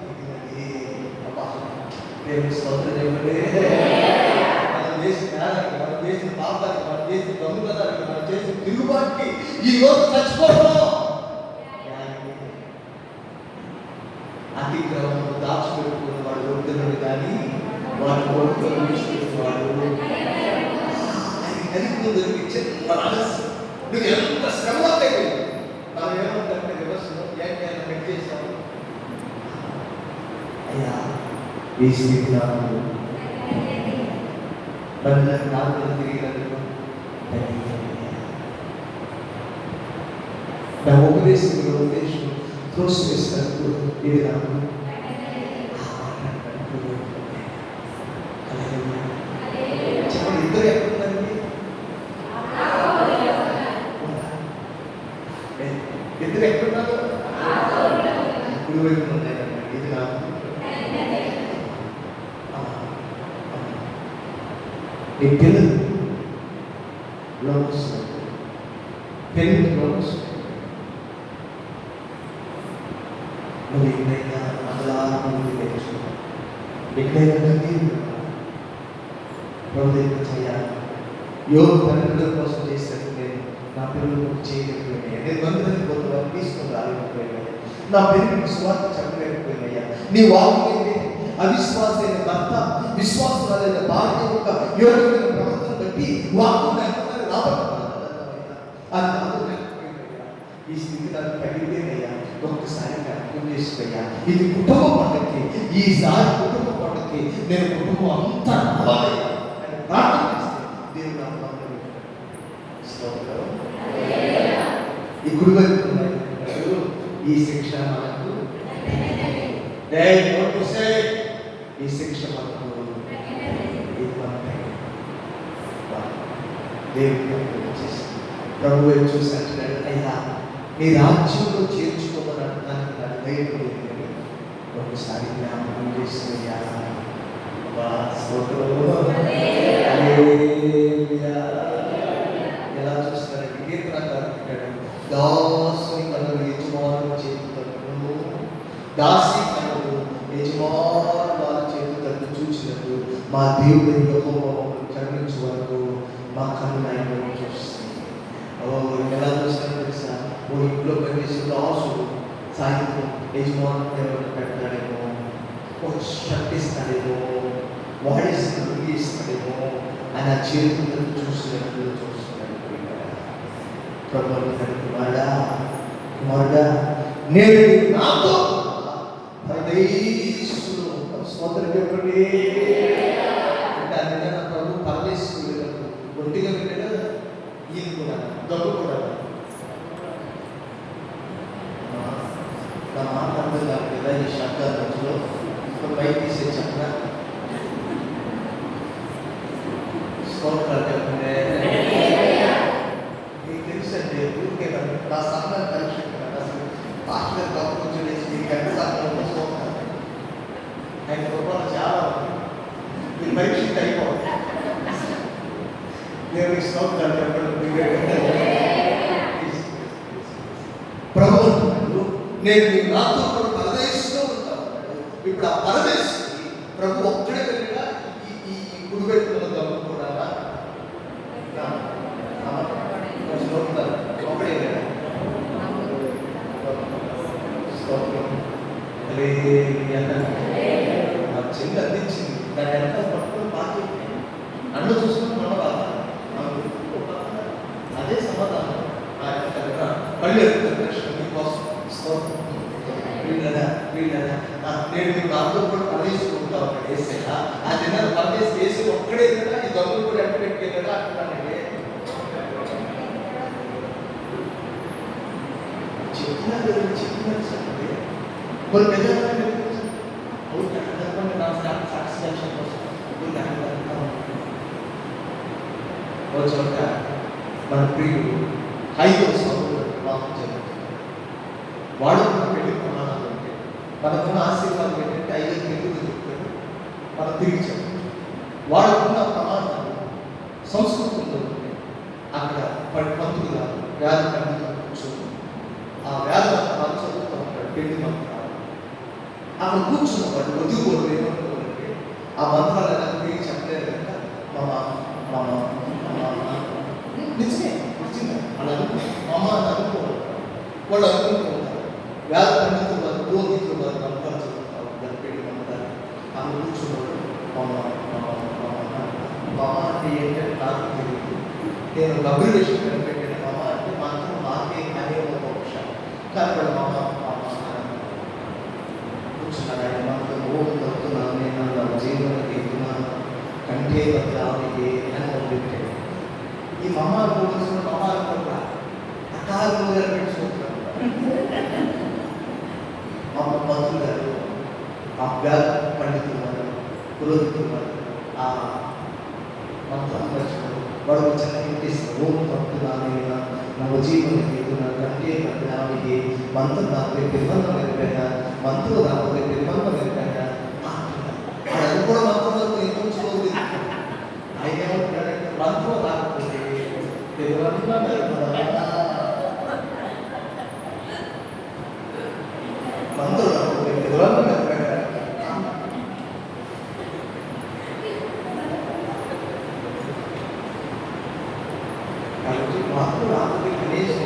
దేవుని స్తోత్రం చెప్పండి. మనం చేసిన నేరానికి, మనం చేసిన పాపానికి, మనం చేసిన దొంగతనానికి, మనం చేసిన తిరుగుబాటుకి ఈ రోజు చచ్చిపోతాం. అతిక్రమంలో దాచిపెట్టుకున్న వాడు దొరుకుతున్నాడు, కానీ వాడు కొడుకుని విడిచిపెట్టువాడు అది దొరికి చిన్న రహస్యం. నువ్వు ఎంత శ్రమ అయిపోయింది. మనం ఏమంటే రివర్స్లో ఏం పెట్టి చేసాము, అయ్యా ఈ స్థితి నాకు నాకు తిరిగినందుకు నా ఉపదేశం త్రోసివేసినందుకు ఇది నాకు చెప్పండి. ఇద్దరు ఎక్కడున్నారండి? ఇద్దరు ఎక్కడున్నారు? ఇప్పుడు వైపు ఉన్నాయండి. ఇది నాకు ఈ పిల్లలు లోపొస్తున్నారు, పెళ్ళి లోపొస్తున్నారు. నువ్వు ఎక్కడైనా అలా నువ్వు నేర్చుకున్నావు, ఎక్కడైనా ప్రభుత్వం చేయాలి. యోగ తల్లిదండ్రుల కోసం చేసినట్టు నేను నా పిల్లలకు చేయలేకపోయినాయా, నేను బంధువులకు కొంత తీసుకుని రాలేకపోయినాయా, నా పిల్లలకు స్వార్థ చెప్పలేకపోయినాయా. నీ వాక్యం అవిశ్వాసైన భర్త విశ్వాసమైన భార్య యొక్క యోగ్యమైన ప్రవర్తన బట్టి వాక్యం ఈ స్థితి నాకు తగిలితేనయ్యా, ఒక్కసారి అర్థం చేసుకయ్యా. ఇది కుటుంబ పండుగకి, ఈసారి కుటుంబ పండుగకి నేను కుటుంబం అంతా రావాలయ్యా అని ప్రార్థన చేస్తే దేవుడు ఈ గురువు ఈ శిక్ష మనకు, ఈ శిక్ష మనకు దేవుడు చేసి ప్రభు చూసి అంటున్నాడు, అయ్యా నీ రాజ్యంలో చేర్చుకోమని అంటానికి నాకు ధైర్యం లేదని ఒకసారి జ్ఞాపకం చేసుకుయ్యా. ఎలా చూస్తారంటే కీర్తనకారుడు, దాసుని కన్నులు యజమానుల చేతులను, దాసి కన్నులు యజమానుల వారి చేతులను చూసినట్టు మా దేవుని యెహోవా కరుణించు వరకు మా కన్ను ఆయన చూస్తుంది. ఎలా చూస్తారో తెలుసా? ఓ ఇంట్లో పనిచేసే దాసుడు సాయంత్రం యజమాను ఎవరు పెడతాడేమో, ఒక షర్ట్ ఇస్తాడేమో, వాడేసిన రుగి ఇస్తాడేమో ఆయన చేతులను చూసినట్లు చూస్తున్నాడు. ప్రభుత్వ కుమారుడా, కుమారుడా, నేను నాతో పరదేశుడు స్తోత్రం చెప్పండి. అంటే అందుకని నా ప్రభు పరదేశుడు ఒంటిగా వెళ్ళాడు. ఈయన కూడా దొంగ కూడా నా మాట అర్థం కాదు కదా ఈ శబ్దాల మధ్యలో బయట తీసే చెప్పిన స్తోత్రాలు చెప్పండి. మీకు తెలుసండి ఊరికే నా సమయం పరీక్ష అసలు పాస్టర్ తప్పు కూర్చొనేసి మీకు ఎంత సమయంలో స్తోత్రాలు ఆయన రూపాయలు చాలా ఈ పరీక్ష అయిపోవాలి. దేవునికి స్తోత్రాలు చెప్పండి. ప్రభు అంటున్నాడు, నేను మీ నాతో కూడా పరదేశంలో ఉంటాను. ఇప్పుడు ఆ పరదేశంకి ప్రభు ఒక్కడే వెళ్ళినా ఈ గుడిపెట్టుకున్న దొంగ కూడా మళ్ళీ అడుగుతాను మీకోసం వీళ్ళదా నేను మీరు నాతో కూడా పనిచేసుకుంటా ఉంటాడు వేసేలా ఆ దినాలు పనిచేసి వేసి ఒక్కడే కదా ఈ దొంగలు కూడా ఎక్కడ పెట్టేదా అంటున్నానండి. చెప్తున్నారు చెప్పండి కొన్ని పెద్దవాళ్ళు సాటిస్ఫాక్షన్ కోసం ఒక చోట మన ప్రియుడు 5వ సంవత్సరంలో వివాహం జరుగుతుంది. వాడు మన పెళ్లి ప్రమాణాలు ఉంటాయి. మనకున్న ఆశీర్వాదం ఏంటంటే 5 తెలుగులు చెప్తాడు, మనం తిరిగి చెప్తాం. వాడుకున్న ప్రమాణాలు సంస్కృతంలో ఉంటాయి. అక్కడ పంతులు గారు వ్యాధి పండితులు కూర్చొని ఆ వ్యాధి మంత్రాలు చదువుతూ ఉంటాడు, పెళ్లి మంత్రాలు. అక్కడ కూర్చున్న వాడు వధువులు ఏమంటారంటే ఆ మంత్రాలు తిరిగి చెప్పలేదు కనుక నిజమే అలా అమ్మ అని అనుకోవాలి. వాళ్ళు అనుకుంటూ ఉంటారు. వేద పండితులు వారు పురోహితులు వారు మంత్రాలు చదువుతారు, దాని పెళ్లి మంత్రాలు. ఆమె కూర్చున్నాడు, మామ అంటే ఏంటంటే నాకు తెలియదు, నేను అబ్రివేషన్ కనిపెట్టాను. మామ అంటే మాత్రం నాకే అనే ఒక విషయం కానీ వాళ్ళు మామ కూర్చున్నాడు. ఆయన మాత్రం ఓం తప్పుతున్నాను నేను నా జీవనకి ఎదుగున్నాను కంటే బద్రావికే అని మొదలుపెట్టాడు. ఈ మమ్మ అనుకోవాల్సిన మమ్మ అనుకుంటా అకాలు పెట్టుకుంటారు. మా పంతులు గారు ఆ వ్యాధ పండితులు వారు పురోహితులు వారు ఆ మంత్రం మర్చిపోయి వాడు చిన్న ఇంటిస్తారు. ఓం తప్పుతున్నాను నవజీవన హేతున కంటే బద్రావికే మంత్రం రాకపోతే నిర్బంధం వెళ్ళిపోయినా మంత్రులు రాకపోతే నిర్బంధం వెళ్ళిపోయినా అది కూడా మంత్రంలో నిర్మించుకోలేదు. ఆయన ఏమంటున్నాడంటే మంత్రం రాకపోతే మంత్రులు రాకపోతే నిర్బంధం వెళ్ళిపోయినా కాబట్టి మంత్రులు రాకపోతే కనీసం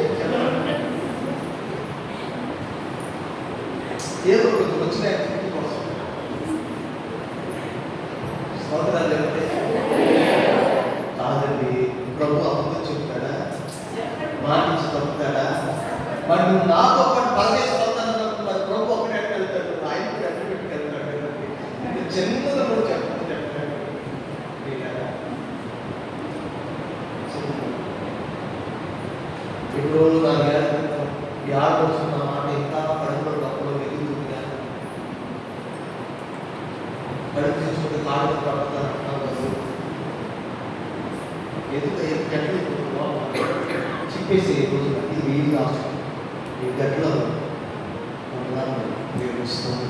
ఏదో ఒకటి వచ్చిన కోసం స్తోత్రాలు చెప్తే కాదండి. ప్రభు అబద్ధం చెప్తాడా? మాటించి తప్పుతాడా? మరి నువ్వు నాతో పాటు పరదేశం వస్తానన్నప్పుడు మరి ప్రభు ఒకటి ఎక్కడ వెళ్తాడు, ఆయన కూడా ఎక్కడ పెట్టి వెళ్తాడు. చిన్నగా కూడా చెప్తాడు. ఇప్పుడు నా ఈ ఆలోచన మాట ఇంకా కడుపులో డబ్బులో వెలుగుతుందిగా కడుపు తీసుకుంటే కాళ్ళు పడుతారు గడ్డలు చిప్పేసి రోజు ఇది వీలు కాదు. ఈ గడ్డలో ఉపయోగిస్తుంది.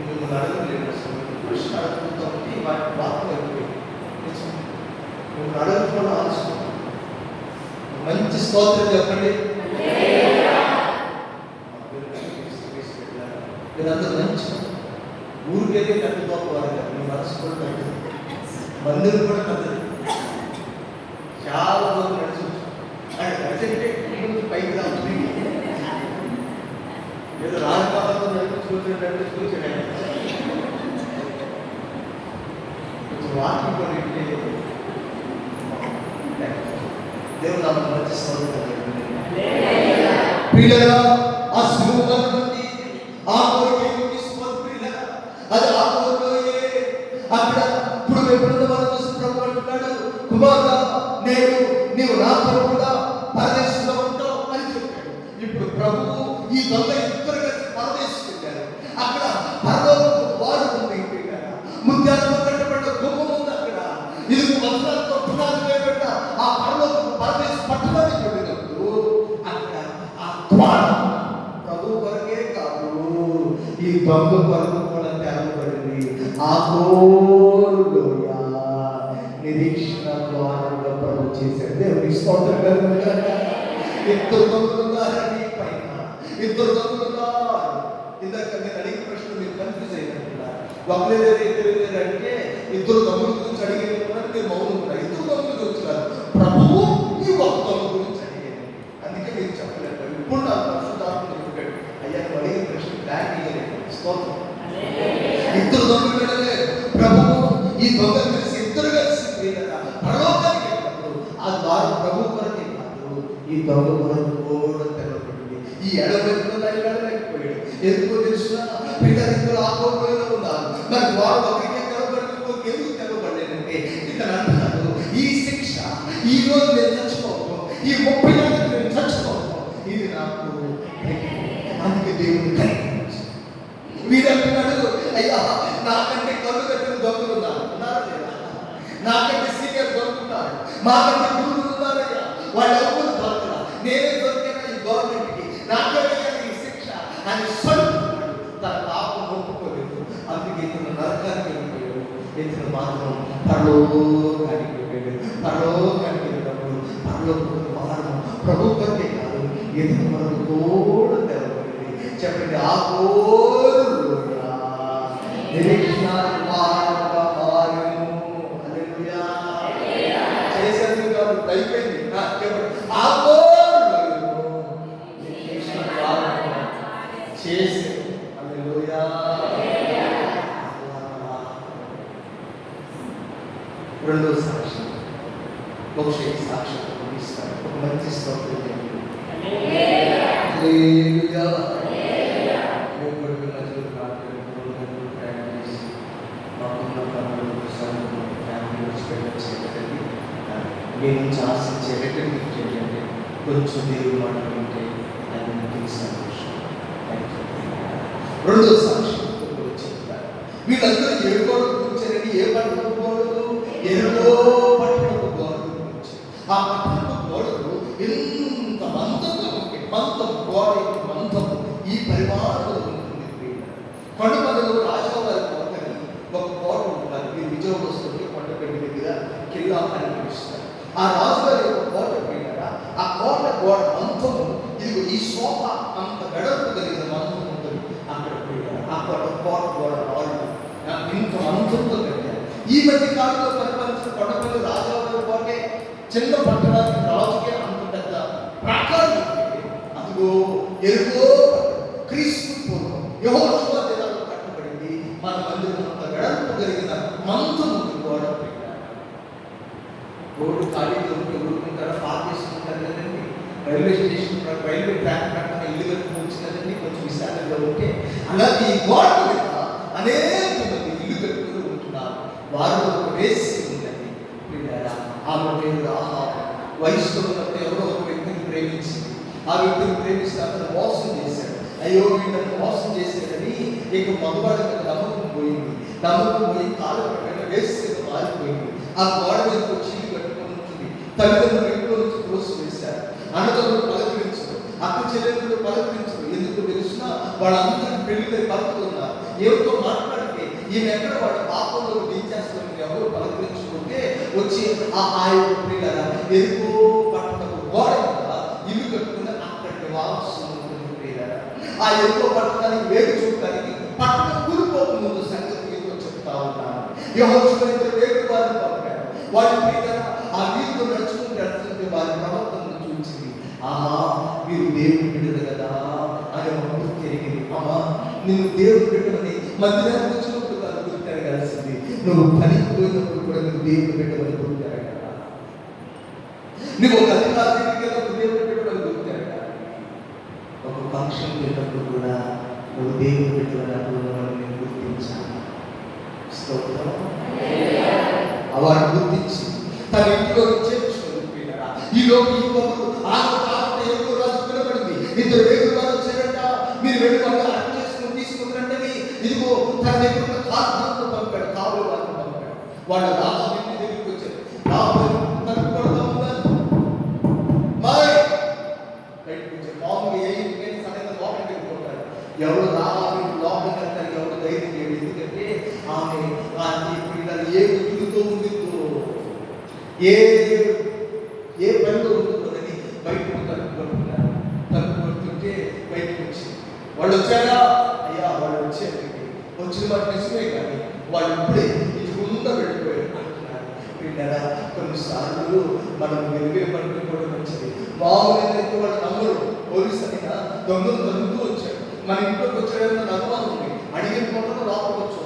మిమ్మల్ని అడగలేదు కృష్ణ అడుగుతుంది వాటి వార్త అయిపోయింది. మిమ్మల్ని అడగకుండా ఆలోచిస్తున్నాం. మంచి స్తోత్రం చెప్పండి. మీరందరూ మంచి ఊరికైతే కట్టుకోవాలి కదా, మీ మనసు కూడా కట్టదు, మందిరం కూడా కట్టదు. చాలా రోజులు నడిచి నడిచంటే పైకి రావుతుంది. ఏదో రాజపాలతో నడిపించుకుంటే కొంచెం వాకింగ్ కూడా ఇంటే దేవుడు నాకు మంచి స్తోత్రం. ప్రియులరా ఆ సింహం నుండి ఆ కోరిక తీసుకొని అది ఆ కోరికలోయే అక్కడ ఇప్పుడు ఎప్పుడైనా మనం చూసి ప్రభు అంటున్నాడు, కుమారుడా నేను నీవు నాతో కూడా పరదేశంలో ఉంటావు అని చెప్పాడు. ఇప్పుడు ప్రభువు ఈ దొంగ ఇద్దరు కలిసి పరదేశం వెళ్ళారు. అక్కడ పరలోకపు వారు ఉంది, ముత్యాలతో కట్టబడ్డ గుమ్మం ఉంది. అక్కడ ఇది వస్త్రాలతో పునాది వేయబడ్డ ఆ పరలోకపు పరదేశ పట్టణానికి వెళ్ళినప్పుడు అక్కడ ఆ ద్వారం ప్రభు కొరకే కాదు, ఈ దొంగ కొరకు కూడా తెరవబడింది. ఆ కోరులోయ నిరీక్షణ ద్వారంగా ప్రభు చేశాడు. దేవుని స్తోత్రం కలుగుగాక. ఇద్దరు దొంగలున్నారని పైన ఇద్దరు దొంగలున్నారు. ఇందాక నేను అడిగిన ప్రశ్న మీరు కన్ఫ్యూజ్ అయినట్టున్నారు. ఒకరే తెలియదు అంటే ఇద్దరు దొంగల గురించి అడిగేది మీరు మౌనం కూడా. ఇద్దరు దొంగల గురించి కాదు, ప్రభువు ఈ ఒక దొంగ గురించి అడిగేది. అందుకే మీరు చెప్పలేదు. ఇప్పుడు నాకు పరిశుద్ధాత్మ చెప్పాడు, అయ్యా నువ్వు అడిగిన ప్రశ్న బ్లాక్ ఇయ్యలేదు. స్తోత్రం. ఇద్దరు దొంగలు వెళ్ళలేదు, ప్రభువు ఈ దొంగ కలిసి ఇద్దరు కలిసి పరలోకానికి వెళ్ళినప్పుడు ఆ ద్వారం ప్రభు కొరకే ఈ దొంగ కూడా తెలవబడింది. ఈ ఎడవెక్కువ వెళ్ళలేకపోయాడు. ఎందుకో తెలుసిన పిల్లలు ఆకోపోయినా ఉన్నారు. మరి వాడు ఒకరికే తెలవబడి ఎందుకు తెలవబడలేదంటే ఇతను అంటున్నాడు, ఈ శిక్ష ఈ రోజు నేను చచ్చిపోతాను, ఈ 30 ఏళ్ళకి నేను చచ్చిపోతాను, ఇది నాకు అందుకే దేవుని కనిపించు. వీడంటున్నాడు, అయ్యా నాకంటే కళ్ళు కట్టిన దొంగలు ఉన్నారు లేదా, నాకంటే సీనియర్ దొరుకుతున్నారు, మాకంటే గురువులు ఉన్నారయ్యా, వాళ్ళు ఎవరు దొరకరా, నేనే దొరికిన ఈ గవర్నమెంట్కి, నాకేమైనా ఈ శిక్ష అని సొంతున్నాడు. తన పాపం ఒప్పుకోలేదు. అందుకే ఇతను నరకానికి వెళ్ళిపోయాడు. ఇతను మాత్రం పరలోకానికి వెళ్ళాడు. పరలోకానికి వెళ్ళినప్పుడు పరలోకం వాడము ప్రభుత్వమే కాదు, ఇతను మనకు తోడు తెలవబడింది. చెప్పండి, ఆ కోరుగా నిరీక్షణ చేసేది కాదు, అయిపోయింది. చెప్పండి, ఆ కోరులో చేసే రెండో సాక్ష్యం బహుశా సాక్ష్యం ఇస్తారు. ఒక మంచి స్తోత్రం నేను ఆశించేటటువంటి ఏంటంటే కొంచెం దేవుడు మాట్లాడుతుంటే అది సంతోషం. రెండో సాక్ష్యం చెప్తారు. వీళ్ళందరూ ఏడుకోవడం కూర్చొని ఏ పట్టణం గోడలు, ఎరుగో పట్టణపు గోడలు కూర్చొని ఆ పట్టణపు గోడలు ఎంత మందంగా ఉంటే మంతం గోడ మంతము ఈ పరిమాణంలో ఉంటుంది. కొండపల్లిలో రాజావారి కోటని ఒక కోట ఉంటారు. మీరు విజయం వస్తుంది కొండపల్లి దగ్గర కిల్లా అని పిలుస్తారు. ఆ రాజుగారి యొక్క కోట పోయినారా, ఆ కోట గోడ మంతము ఇది ఈ సోఫా అంత వెడల్పు కలిగిన మంతం ఉంటుంది. అక్కడ పోయినారు. ఆ కోట గోడ రాళ్ళు ఇంత మంతంతో కట్టారు. ఈ మధ్య కాలంలో పరిపాలించిన కొండపల్లి రాజావారి కోటే చిన్న పట్టణానికి రాజుకే అంత పెద్ద ప్రాకారం ఉంటుంది. అదిగో ఎరుగో క్రీస్తు పూర్వం యెహోషువ దినాల్లో కట్టబడింది. మన మందిరం అంత వెడల్పు కలిగిన మంతము గోడ రోడ్డు ఖాళీగా ఉంటే ఊరుకుంటారా, పార్క్ చేసుకుంటారు కదండి. రైల్వే స్టేషన్ రైల్వే ట్రాక్ ప్రక్కన ఇల్లు కట్టుకోవచ్చు కదండి, కొంచెం విశాలంగా ఉంటే. అలాగే ఈ గోడ మీద అనేక మంది ఇల్లు కట్టుకుని ఉంటున్నారు. వారు ఒక వేసి ఉందండి. ఆమె పేరు ఆహాబు. వయసులో ఉన్నప్పుడు ఎవరో ఒక వ్యక్తిని ప్రేమించింది. ఆ వ్యక్తిని ప్రేమిస్తే అతను మోసం చేశాడు. అయ్యో వీళ్ళని మోసం చేసేదని ఇక మగవాడి మీద నమ్మకం పోయింది. నమ్మకం పోయి కాలు పక్కన వేసి మారిపోయింది. ఆ గోడ మీద వచ్చి తల్లిదండ్రులు ఇంట్లో నుంచి త్రోసివేశారు. అన్నదమ్ములు పలకరించరు, అక్క చెల్లెళ్ళు పలకరించరు. ఎందుకు తెలిసినా వాళ్ళందరూ పెళ్లి పలుకుతున్నారు. ఎవరితో మాట్లాడితే ఈమె ఎక్కడ వాళ్ళ పాపంలో దించేస్తుంది. ఎవరు పలకరించుకుంటే వచ్చి ఆ యొక్క ఎరుకో పట్టణపు గోడ మీద ఇల్లు కట్టుకుని అక్కడికి వారసు ఆ ఎరుకో పట్టణానికి వేడి చూడటానికి పట్టణం కూలిపోక ముందు సంగతి మీతో చెప్తా ఉన్నాను. యెహోషువ వేడి వారిని పంపారు. వారి ఆ వీరితో నడుచుకుంటే వారి ప్రవర్తనను చూసింది. ఆహా మీరు దేవుని బిడ్డలు కదా అని ఒక తిరిగింది. అమ్మా నిన్ను దేవుని బిడ్డమని మందిరానికి వచ్చినప్పుడు కాదు గుర్తెరగాల్సింది, నువ్వు పనికి పోయినప్పుడు కూడా నువ్వు దేవుని బిడ్డమని గుర్తెరగాల. నువ్వు ఒక అధికారి దగ్గరికి వెళ్ళినప్పుడు దేవుని బిడ్డమని గుర్తెరగాలి. ఒక ఫంక్షన్ వెళ్ళినప్పుడు కూడా నువ్వు దేవుని బిడ్డమని నేను గుర్తించాను. వారు గుర్తించి తన ఇంట్లో చేర్చుకుంటున్నారా. ఈలోపు ఈ కొడుకు ఏదో రాజు పిలబడింది. ఇద్దరు వేగులు వారు వచ్చారంట. మీరు వెళ్ళి వాళ్ళు అర్థం చేసుకుని తీసుకుంటారంటే ఇదిగో తన దగ్గర కాదు పంపాడు, కావులు వారిని పంపాడు. వాళ్ళు రాజు ఇంటి దగ్గరికి వచ్చారు. తలుపు కొడతా ఉన్నారు. బయటకు వచ్చారు. మామూలుగా ఏ ఇంటికైనా సడన్గా లోపలికి వెళ్ళిపోతారు. ఎవరు రావాలి లోపలికి వెళ్తారు, ఎవరు ధైర్యం చేయడు. ఎందుకంటే ఆమె ఏ గుర్తుతో ఉంటుందో ఏ పనిలో ఉంటుందని బయటకు కలుపుకుంటున్నారు. తలుపు కొడుతుంటే బయటకు వచ్చింది. వాళ్ళు వచ్చారా? అయ్యా వాళ్ళు వచ్చారు. వచ్చిన వాటి నిజమే కానీ వాళ్ళు ఇప్పుడే ఇటుకుండా వెళ్ళిపోయారు అంటున్నారు. వీళ్ళరా కొన్నిసార్లు మనం వెలిగే పనులు కూడా మంచిది. బాగుందైతే వాళ్ళు నమ్మరు. పోలీసు అయినా దొంగలు దొరుకుతూ వచ్చారు. మన ఇంట్లోకి వచ్చాడన్న అనుమానం ఉంది. అడిగిపోతాను లోపలికి వచ్చి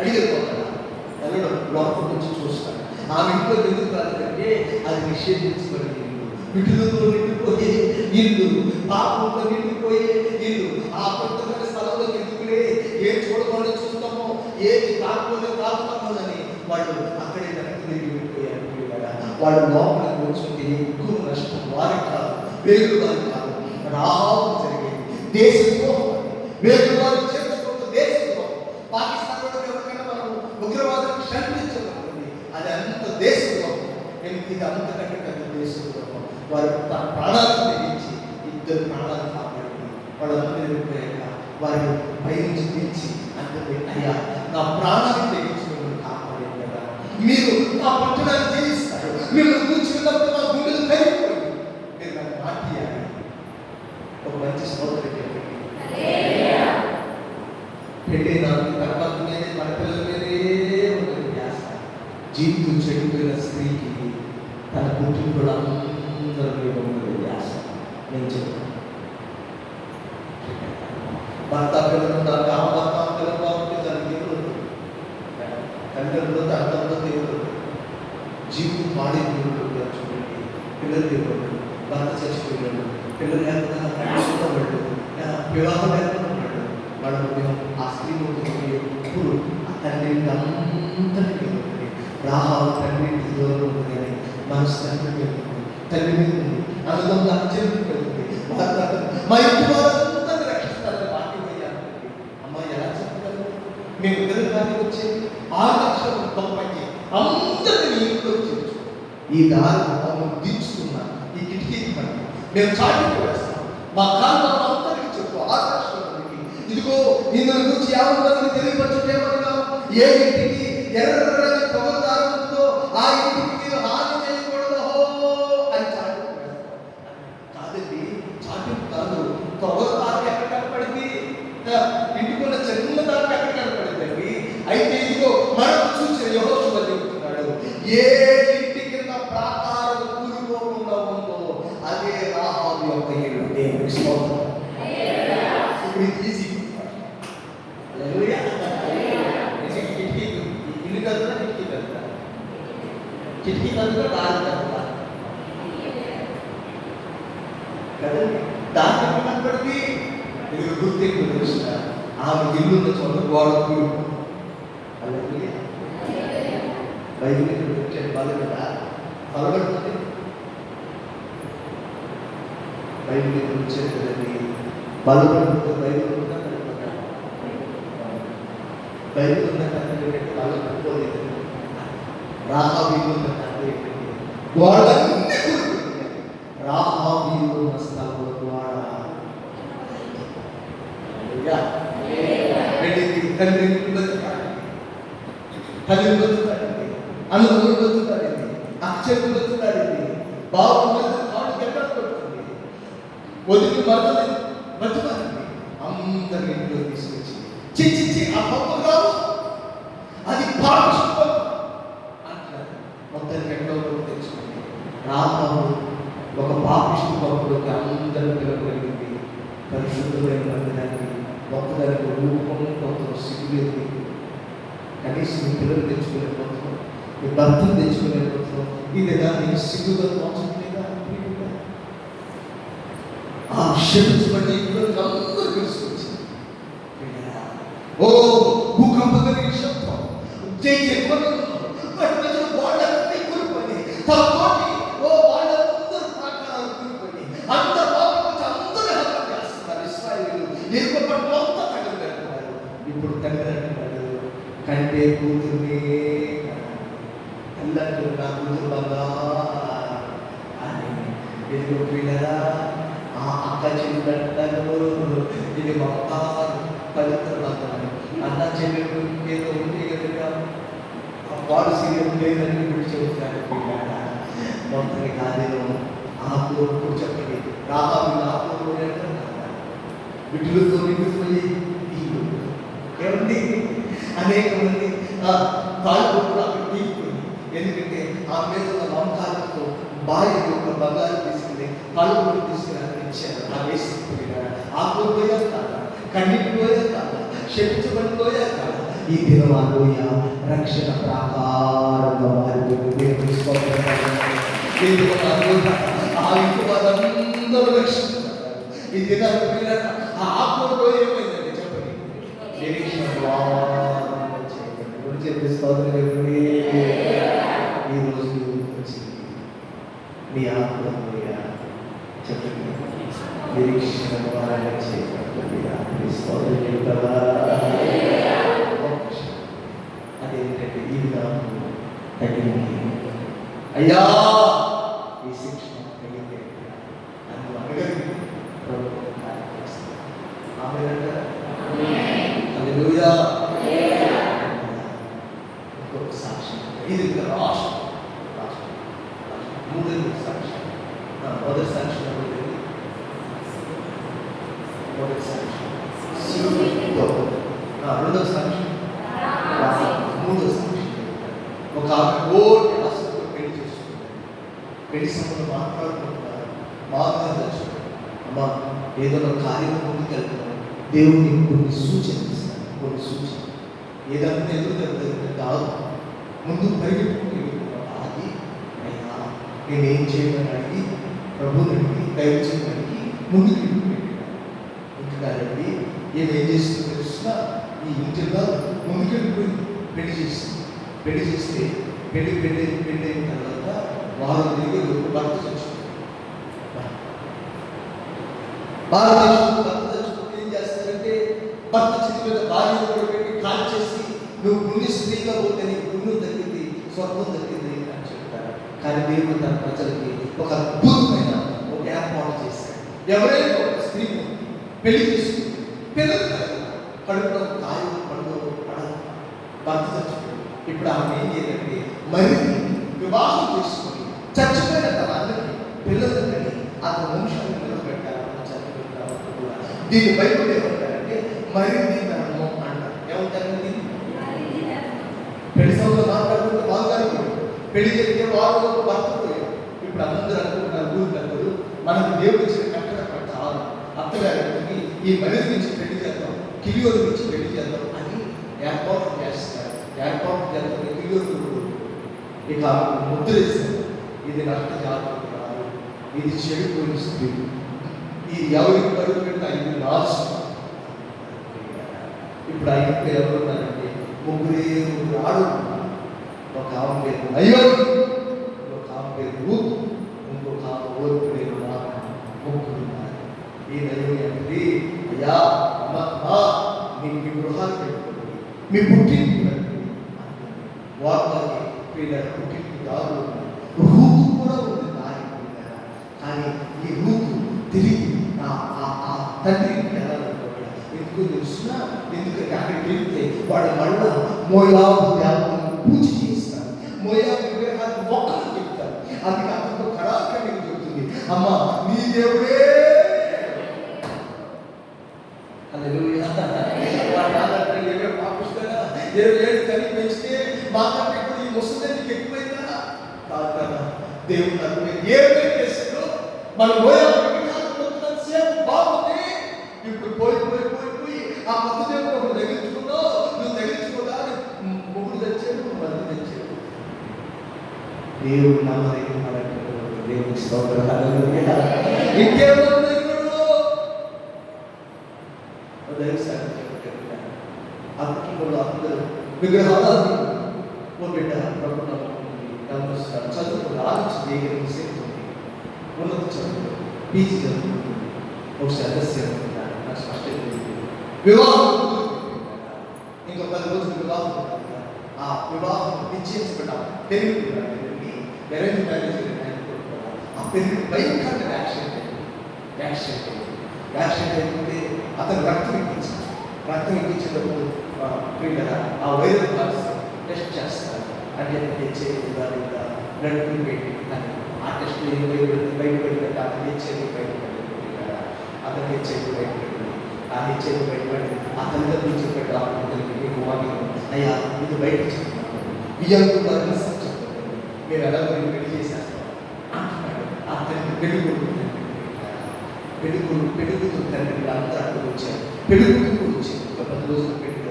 అడిగిపోతాను వెళ్ళడం లోపలికి వచ్చి చూస్తాను. ఆమె ఇంట్లో ఎందుకు రాలేదంటే అది నిషేధించబడింది. విటులతో నిండిపోయే ఇల్లు, పాపంతో నిండిపోయే ఇల్లు, ఆ కొత్తమైన స్థలంలో ఎందుకులే, ఏం చూడకుండా చూస్తామో, ఏది కాకపోతే కాపుతామోనని వాళ్ళు అక్కడే వెనక్కి తిరిగిపోయారు కదా. వాళ్ళు లోపలికి వచ్చుంటే ఎక్కువ నష్టం వారికి కాదు, వేరు వారికి కాదు, రాహాబు జరిగేది. దేశద్రోహం, వేరు వారు చేర్చుకుంటూ దేశద్రోహం. పాకిస్తాన్లో ఎవరికైనా మనం ఉగ్రవాదం క్షమించబడుతుంది, అది అంత దేశద్రోహం. ఇది అంతకంటే పెద్ద దేశద్రోహం. వారు తన ప్రాణాలను తెగించి 2 ప్రాణాలు కాపాడి వాళ్ళందరూ వెళ్ళిపోయాక వారి పై నుంచి తెచ్చి అంటే అయ్యా నా ప్రాణాన్ని తెగించి మిమ్మల్ని కాపాడారు కదా, మీరు నా పట్టణాన్ని జయిస్తారు, మిమ్మల్ని కూర్చున్నప్పుడు నా గుండెలు కరిగిపోయి మీరు నాకు మాట్లాడాలి. ఒక మంచి సోదరుడికి పెళ్ళి నాకు తర్వాత మీదే మన పిల్లల మీదే ఉంటుంది ధ్యాస. జీవితం చెడిపోయిన స్త్రీకి తన పుట్టినప్పుడు అందరూ ఉన్నది ధ్యాస. నేను చెప్తాను, భర్త పిల్లలు భర్త పిల్లలు బాగుంటే దానికి దేవుడు తల్లిదండ్రులు అర్థంతో దేవుడు జీవితం పాడే దేవుడు చూడండి. పిల్లలు దేవుడు, భర్త చచ్చిపోయాడు, పిల్లలు లేకపోతే వివాహం లేకుండా ఉన్నాడు, వాడు ఆ స్త్రీ ఎప్పుడు ఆ తండ్రిని అంతటి రాహాబు తండ్రికి దూరం ఉంది కానీ మనసు తండ్రి మీద తల్లి మీద ఉంది, అందులో అత్యంత పెరుగుతుంది. మా ఇంటి వారందరినీ రక్షిస్తారని వాక్యం అయ్యారు. అమ్మ ఎలా చెప్పగలరు? మేము ఇద్దరు కానీ వచ్చేది 6 లక్షల గొప్పకి అందరినీ ఇంట్లో చేర్చు. ఈ దారి మమ్మల్ని దించుకున్నా ఈ కిటికీకి పని మేము చాటింపు వేస్తాం. మా కాళ్ళ అందరికీ చెప్పు 6 లక్షల మందికి, ఇదిగో ఇందులో గురించి 50 మందికి తెలియపరచుకేమన్నా, ఏ ఇంటికి ఎర్రని పొగలు దారుతుందో ఆ ఇంటికి మీరు హాని చేయకూడదు అని చాటింపు వేస్తాం. కాదండి, చాటింపు కాదు, పొగలు దారి ఎక్కడ కనపడింది, ఇంటికున్న చిన్న దారి ఎక్కడ కనపడిందండి. అయితే ఇదిగో మనం చూసిన యెహోషువ చెబుతున్నాడు, ఏ ఇంటి కింద ప్రాకారం కూలిపోకుండా ఉందో అదే రాహాబు యొక్క ఇల్లు. దేవునికి స్తోత్రం. ఈజీ ఇల్లు కదురా, కిటికీ కదురా, కిటికీ కదురా, దారి కదురా కదండి. దారి ఎక్కడ కనపడింది? ఇది గుర్తింపు తెలుసిన ఆమె ఇల్లున్న చోట గోడ కూలిపో. బైబిల్ వచ్చే వాళ్ళు కదా అలగడుతుంది. బైబిల్ వచ్చేది కదండి, బలపడుతుంది. బైబిల్ ఉన్న బైబిల్ ఉన్న తండ్రి వాళ్ళు కట్టుకోలేదు. రాహాబు ఉన్న తండ్రి గోడలన్నీ కూలిపోయింది. రాహాబు ఉన్న స్థలంలో గోడ తండ్రి బతుకుతాడు, తల్లి బతుకుతాడండి, అన్నదమ్ముడు బతుకుతాడండి, అక్షరు బతుకుతాడండి, బాబు కాడు ఎక్కడ పడుతుంది, వదిలి భర్తలు బతుకాలండి. అందరి ఇంట్లో తీసుకొచ్చి చిచ్చి ఆ పంప కాదు, అది పాపిష్టం అంటారు. మొత్తానికి ఎక్కడో తెచ్చుకుంది. రాహాబు ఒక పాపిష్టి పంపులోకి అందరూ పిలవగలిగింది. పరిశుద్ధమైన మందిరానికి మొత్తదానికి రూపం కొంత సిగ్గులేదు. కనీసం మీ పిల్లలు తెచ్చుకోలేకపోతున్నాం, మీ భర్తను తెచ్చుకోలేకపోతున్నాం. ఇది దాన్ని సిగ్గుగా తోచట్లేదా? ఆ క్షమించబడి అందరూ తెలుసుకొచ్చింది. ఓ భూకంప కలిగిన శబ్దం, వాళ్ళందరినీ కూలిపోయి తమతోటి వాళ్ళందరూ ప్రాకారాలు కూలిపోయి అందరూ లోపలికి అందరూ హతం చేస్తున్నారు. ఇశ్రాయేలు నిర్మపట్ల అంతా తగలు పెడుతున్నారు. ఇప్పుడు తండ్రి అంటున్నాడు, కంటే కూతుర్నే తల్లంటూ నా కూతురు బాగా అని ఎదుగు పిల్లరా ఆ అక్క చెల్లుంటారు. ఇది మొత్త పవిత్ర బంధం. అన్న చెల్లెలు ఏదో ఉంటే కనుక వాడు సీరియల్ లేదని ఇప్పుడు చెబుతారు. మొత్తం కాదేమో ఆకులో చెప్పండి. రాహాబు ఆకులో విటులతో నిండిపోయి ఏమండి అనేక మంది కాళ్ళు కూడా అక్కడ తీసిపోయింది. ఎందుకంటే ఆ మీద ఉన్న మమకారంతో భార్య యొక్క బంగారు తీసుకుని కాళ్ళు కూడా తీసుకుని ఇచ్చారు. ఆ వేసిపోయినా ఆకులు పోయారు కాదా, కన్నీటి పోయారు కాదా, క్షమించబడిపోయారు కాదా. ఈ దినవాలోయ రక్షణ ప్రాకారంగా మారిపోయింది. ఇంటి వారందరూ రక్షించబడ్డారు. ఈ దినాలు పిల్లలు ఆ ఆత్మలో ఏమైందండి చెప్పండి, నిరీక్షణ చెప్పి స్తోత్రం చెప్పండి. ఈ రోజు వచ్చింది నీ ఆత్మ చెప్పండి, నిరీక్షణ ద్వారా చేయబడి స్తోత్రం చెప్తావా? అదేంటంటే ఈ విధానం తగ్గింది. అయ్యా ఈ శిక్షణ తగ్గింది అని అడగదు ప్రభుత్వం కార్యం చేస్తుంది. హల్లెలూయా. ఇంకొక సాక్ష్యం, ఇది రాష్ట్రం మూడవ సాక్ష్యం. మొదటి సాక్ష్యం రెండవ సాక్ష్యం, మూడో సాక్ష్యం. ఒక ఆమె కోటి ఆశతో పెళ్లి చేసుకుంటారు. పెళ్లి సమయంలో మాట్లాడుకుంటున్నారు. బాగా తెచ్చుకుంటారు. అమ్మా ఏదో ఒక కార్యం ముందుకు వెళ్తున్నాం, దేవుడిని కొన్ని సూచనలు ఇస్తాను. కొన్ని సూచన ఏదంటే ఎదురు జరుగుతుంది కాదు, ముందు పరిగెత్తుకుంటూ ఆగి అయినా నేనేం చేయమని అడిగి ప్రభుని అడిగి దైవజన్ అడిగి ముందుకు ఇంటికారండి. ఏమేం చేస్తుందో తెలుసునా, ఈ ఇంటిలో ముందుకెళ్ళిపోయింది. పెళ్లి చేస్తుంది. పెళ్లి చేస్తే పెళ్లి అయిన తర్వాత వారు తిరిగి భర్త చచ్చిపోయింది. భారతదేశంలో భర్త చచ్చిపోతే ఏం చేస్తారంటే భర్త చేతి మీద భార్యను కూడా పెట్టి కాల్ చేసి నువ్వు పుణ్య స్త్రీగా పోతే నీకు పుణ్యం తగ్గింది, స్వర్గం తగ్గింది అని చెప్తారు. కానీ దేవుడు తన ప్రజలకి ఒక అద్భుతమైన ఒక ఏర్పాటు చేశాడు. ఎవరైనా ఒక స్త్రీ పెళ్లి చేసుకుంది, పిల్లలు కడుపులో కాయలు పండుగ పడదు, భర్త చచ్చిపోయింది. ఇప్పుడు ఆమె ఏం చేయాలంటే మరి వివాహం చేసుకొని చచ్చిపోయిన తన అందరికీ పిల్లలు కానీ అతని వంశాన్ని నిలబెట్టాలని చచ్చిపోయిన కూడా దీన్ని బైబిల్ ఏమంటారంటే మరి ధర్మం అంటారు. ఏమంటారండి? పెళ్లి సమయంలో మాట్లాడుకుంటే బాగుగానే పెళ్లి చేస్తే వారు భర్త పోయారు. ఇప్పుడు అందరూ అనుకుంటున్నారు ఊరికందరూ మనకు దేవుడు ఇచ్చిన కట్టడ చాలు, అత్తగారికి ఈ మనిషి నుంచి పెళ్లి చేద్దాం, కిలియోరు నుంచి పెళ్లి చేద్దాం అని ఏర్పాటు చేస్తారు. ఏర్పాటు చేస్తారు కిలియోరు ఇక ముద్ర ఇస్తారు. ఇది రక్త జాతకు రాదు, ఇది చెడిపోయిన స్త్రీ, ఇది ఎవరికి పరుగు పెడితే ఇది రాజు. ఇప్పుడు ఆ ఇంట్లో ఎవరు ఉన్నారంటే ముగ్గురు ఆడు. ఒక ఆమె పేరు నయోమి, ఒక ఆమె పేరు రూత్, ఇంకొక ఆమె ఓర్పు పేరు ముగ్గురు ఉన్నారు. ఈ నయోమి అంటే అయ్యా అమ్మ మీ గృహాలు పెట్టుకోండి, మీ పుట్టింటి వార్తకి పిల్లలు పుట్టింటి దారు రూతు కూడా ఉంది దారి. కానీ ఈ రూతు తిరిగి ఆ తండ్రికి వెళ్ళాలనుకోవాలి. ఎందుకు తెలుసునా? ఎందుకంటే అక్కడికి వెళ్తే వాడు మళ్ళా మోయాబు దేవతను పూజ చేస్తారు, మోయాబు విగ్రహాన్ని మొక్కలు చెప్తారు. అది అతను కరాకని చెప్తుంది, అమ్మ నీ దేవుడే. ఏడు కని పెంచితే మాకంటే ఇప్పుడు ఈ ముసలికి ఎక్కువైందా? కాదు కదా. దేవుడు అర్థం ఏమేమి చేశాడు, మనం సేపు బాగుంది. ఇప్పుడు పోయి ఆ కొత్త దేవుడు ఒకటి తగిలించుకున్నావు, నువ్వు తగిలించుకోదా ముగ్గురు తెచ్చాడు, మంది తెచ్చాడు. దేవుడు నమ్మదగిన దేవుడికి స్తోత్రం. ఇంకేమో అప్పుడు అందరూ విగ్రహాలు బిడ్డ చదువుకుని ఆలోచన చేయగలిగిన శక్తి ఉంది. ఉన్నత చదువు పీజీ చదువుకుంటుంది, ఒకసారి చదువుకుంటారు. నాకు స్పష్టంగా వివాహం ఇంకో 10 రోజులు వివాహం ఉంటుంది. ఆ వివాహం నిశ్చయించబడ్డా పెళ్లి అరేంజ్ మ్యారేజ్ ఆ పెళ్లి భయంకరంగా యాక్సిడెంట్ అయిపోతే అతను రక్తం ఎక్కించినప్పుడు ఆ వైరల్ కార్డ్స్ టెస్ట్ చేస్తారు. అంటే హెచ్ఐవి లేదా బ్లడ్ పెట్టి అని ఆ టెస్ట్లో బయటపడినట్టు అతను హెచ్ఐవి బయటపడింది కదా, అతను హెచ్ఐవి బయటపడింది. ఆ హెచ్ఐవి బయటపడి ఆ తల్లిదండ్రులు చెప్పే డాక్టర్కి మీకు వాటిలో అయ్యా ఇది బయట చెప్తున్నాను, విజయంతో చెప్తాను, మీరు ఎలా మీరు పెళ్లి చేసేస్తాం అంటున్నాడు. ఆ తండ్రి పెళ్ళికూతురు తండ్రి అందరూ అక్కడికి వచ్చారు. పెళ్ళికూతురు కూడా వచ్చింది. ఒక 10 రోజులు పెళ్ళికి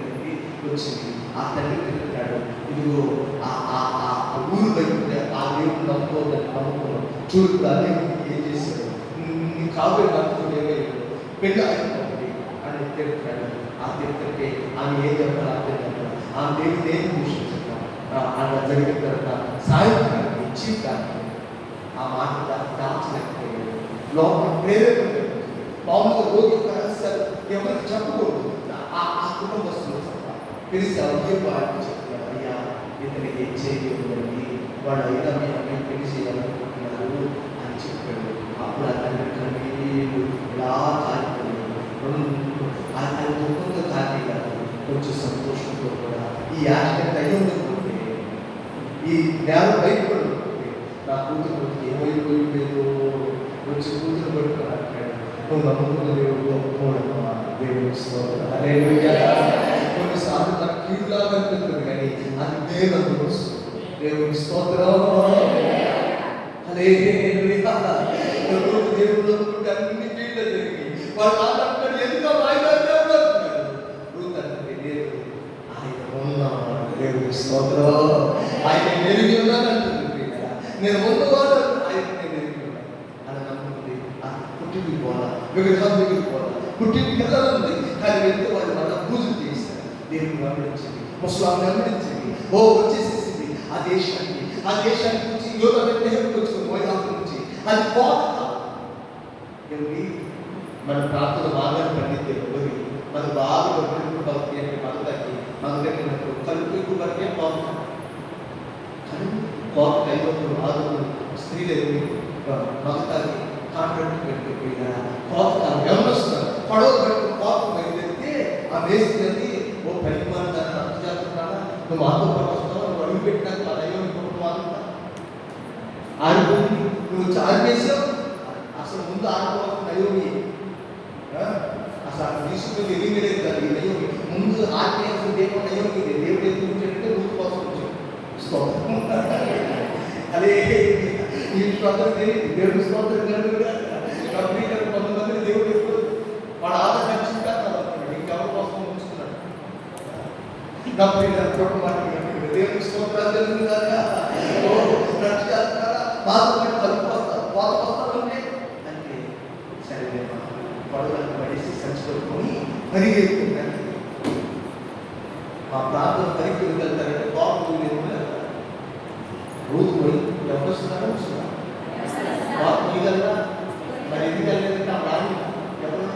వచ్చింది. ఆ తండ్రి పెట్టుకున్నాడు, ఇదిగో ఆ ఊరు బయట ఆ దేవుడు నమ్ముకోవద్దని నమ్ముకున్నాం చూడు. అదే ఏం చేశాడు, నీ కాబోయే భర్తతో పెళ్ళి అయిపోతుంది అని చెప్తున్నాడు. ఆ చెప్తుంటే ఆమె ఏం చెప్పాలి అర్థం చెప్పాలి, ఆమె దేవుని ఏం దూషించాలి. అలా జరిగిన తర్వాత సాయంత్రానికి చీకాకి ఆ మాట దాచలేకపోయాడు. లోపల ప్రేరేపణ మామూలుగా రోజు రహస్యాలు ఎవరికి చెప్పకూడదు. ఆ కుటుంబస్తులు తెలిసి అయ్యే వారికి చెప్తారు, అయ్యా ఇతను ఏం చేయకూడదండి, వాడు అయినా మీ అమ్మాయి పెళ్లి చేయాలనుకుంటున్నారు అని చెప్పాడు. అప్పుడు ఆ తండ్రి కన్నీళ్ళు ఇలా కాలిపోయాడు. అది దుఃఖంతో కాని కాదు, కొంచెం సంతోషంతో కూడా ఈ యాక్సిడెంట్ అయ్యిందనుకుంటే, ఈ నేల బయటపడుకుంటే నా కూతురు ఏమైపోయిందో వచ్చి కూతురు పడుకున్నాడు. నువ్వు నమ్ముకున్న దేవుడు గొప్పవాడమ్మా, దేవుని స్తోత్రం. హల్లెలూయా. కొన్నిసార్లు నాకు కీడులాగా అనిపిస్తుంది కానీ అది దేవుని వస్తుంది. దేవుని స్తోత్రం. హల్లెలూయా. దేవుడు అనుకుంటే అన్ని కీడులు జరిగి వాళ్ళు ఆటంకాలు ఎందుకు వాయిదా అంటున్నారు. అంటే దేవుడు ఆయన ఉన్నాడు. దేవుని స్తోత్రం. ఆయన ఎరిగి ఉన్నాను అంటుంది. నేను ఉన్నవాడు ఆయన ఎరిగి ఉన్నాను అని నమ్ముతుంది. పుట్టింటికి పోవాలా, విగ్రహాలు దగ్గరికి పోవాలా, పుట్టింటికి వెళ్ళాలంది కానీ వెళ్తే వాళ్ళు వాళ్ళ పూజలు చేస్తారు. దేవుని వెంబడించింది, ముస్లాంని వెంబడించింది, వచ్చేసేసింది ఆ దేశానికి వచ్చి యోగ నిర్ణయానికి వచ్చింది. మోయాకు నుంచి అది కోత ఏమిటి మన ప్రాంతంలో బాగా పండితే ఎవరి మన బాగా పడుతుంది అంటే మగతకి మగతకి కలుపు ఎక్కువ వరకే కోత కోత ఐదు ఆరుగురు స్త్రీలు మగతాకి కాంట్రాక్ట్ పెట్టిపోయినా కోత వ్యవస్థ పడవ పెట్టి కోత బయలుదేరితే ఆ మేస్తుంది ఓ పరిమాణ దాన్ని అర్థం చేస్తున్నాడా, నువ్వు మాతో పాటు వస్తావు, నువ్వు అడుగు పెట్టినాక మా దైవం కుటుంబాలంతా ఆడిపోయింది. నువ్వు ఆడిపేసావు. అసలు ముందు ఆడుకోవాల్సిన దైవమి అసలు తీసుకుని ఎలిమినేట్ కాదు. ఈ దైవమి ముందు ఆడిపోయాల్సిన దేవుడు దైవం ఇది. దేవుడు ఎందుకు ఉంటే ముందు కోసం స్తోత్రం. అదే ఈ స్తోత్రం తెలియదు. దేవుడు స్తోత్రం కంప్లీట్ కొంతమంది దేవుడు ఎక్కువ వాడు ఆధార్ ఖచ్చితంగా ఇంకెవరి కోసం ఉంచుకున్నాడు. కంప్లీట్ కుటుంబానికి దేవుడి స్తోత్రాలు తెలుసు కదా. బాధపడి కలుపుకొస్తారు, కోతకొస్తారు అంటే సరే పడుదలకు పడేసి సంచుకొని పరిగెత్తుకుంటాను. మా ప్రాంతం పరిగెత్తుకు వెళ్తారంటే బాబు రోజు పోయి ఎవరు వస్తున్నారో వస్తున్నారు. బాబు తీయగలరా మరి ఎందుకు వెళ్ళలేదంటే ఆ రాని ఎవరు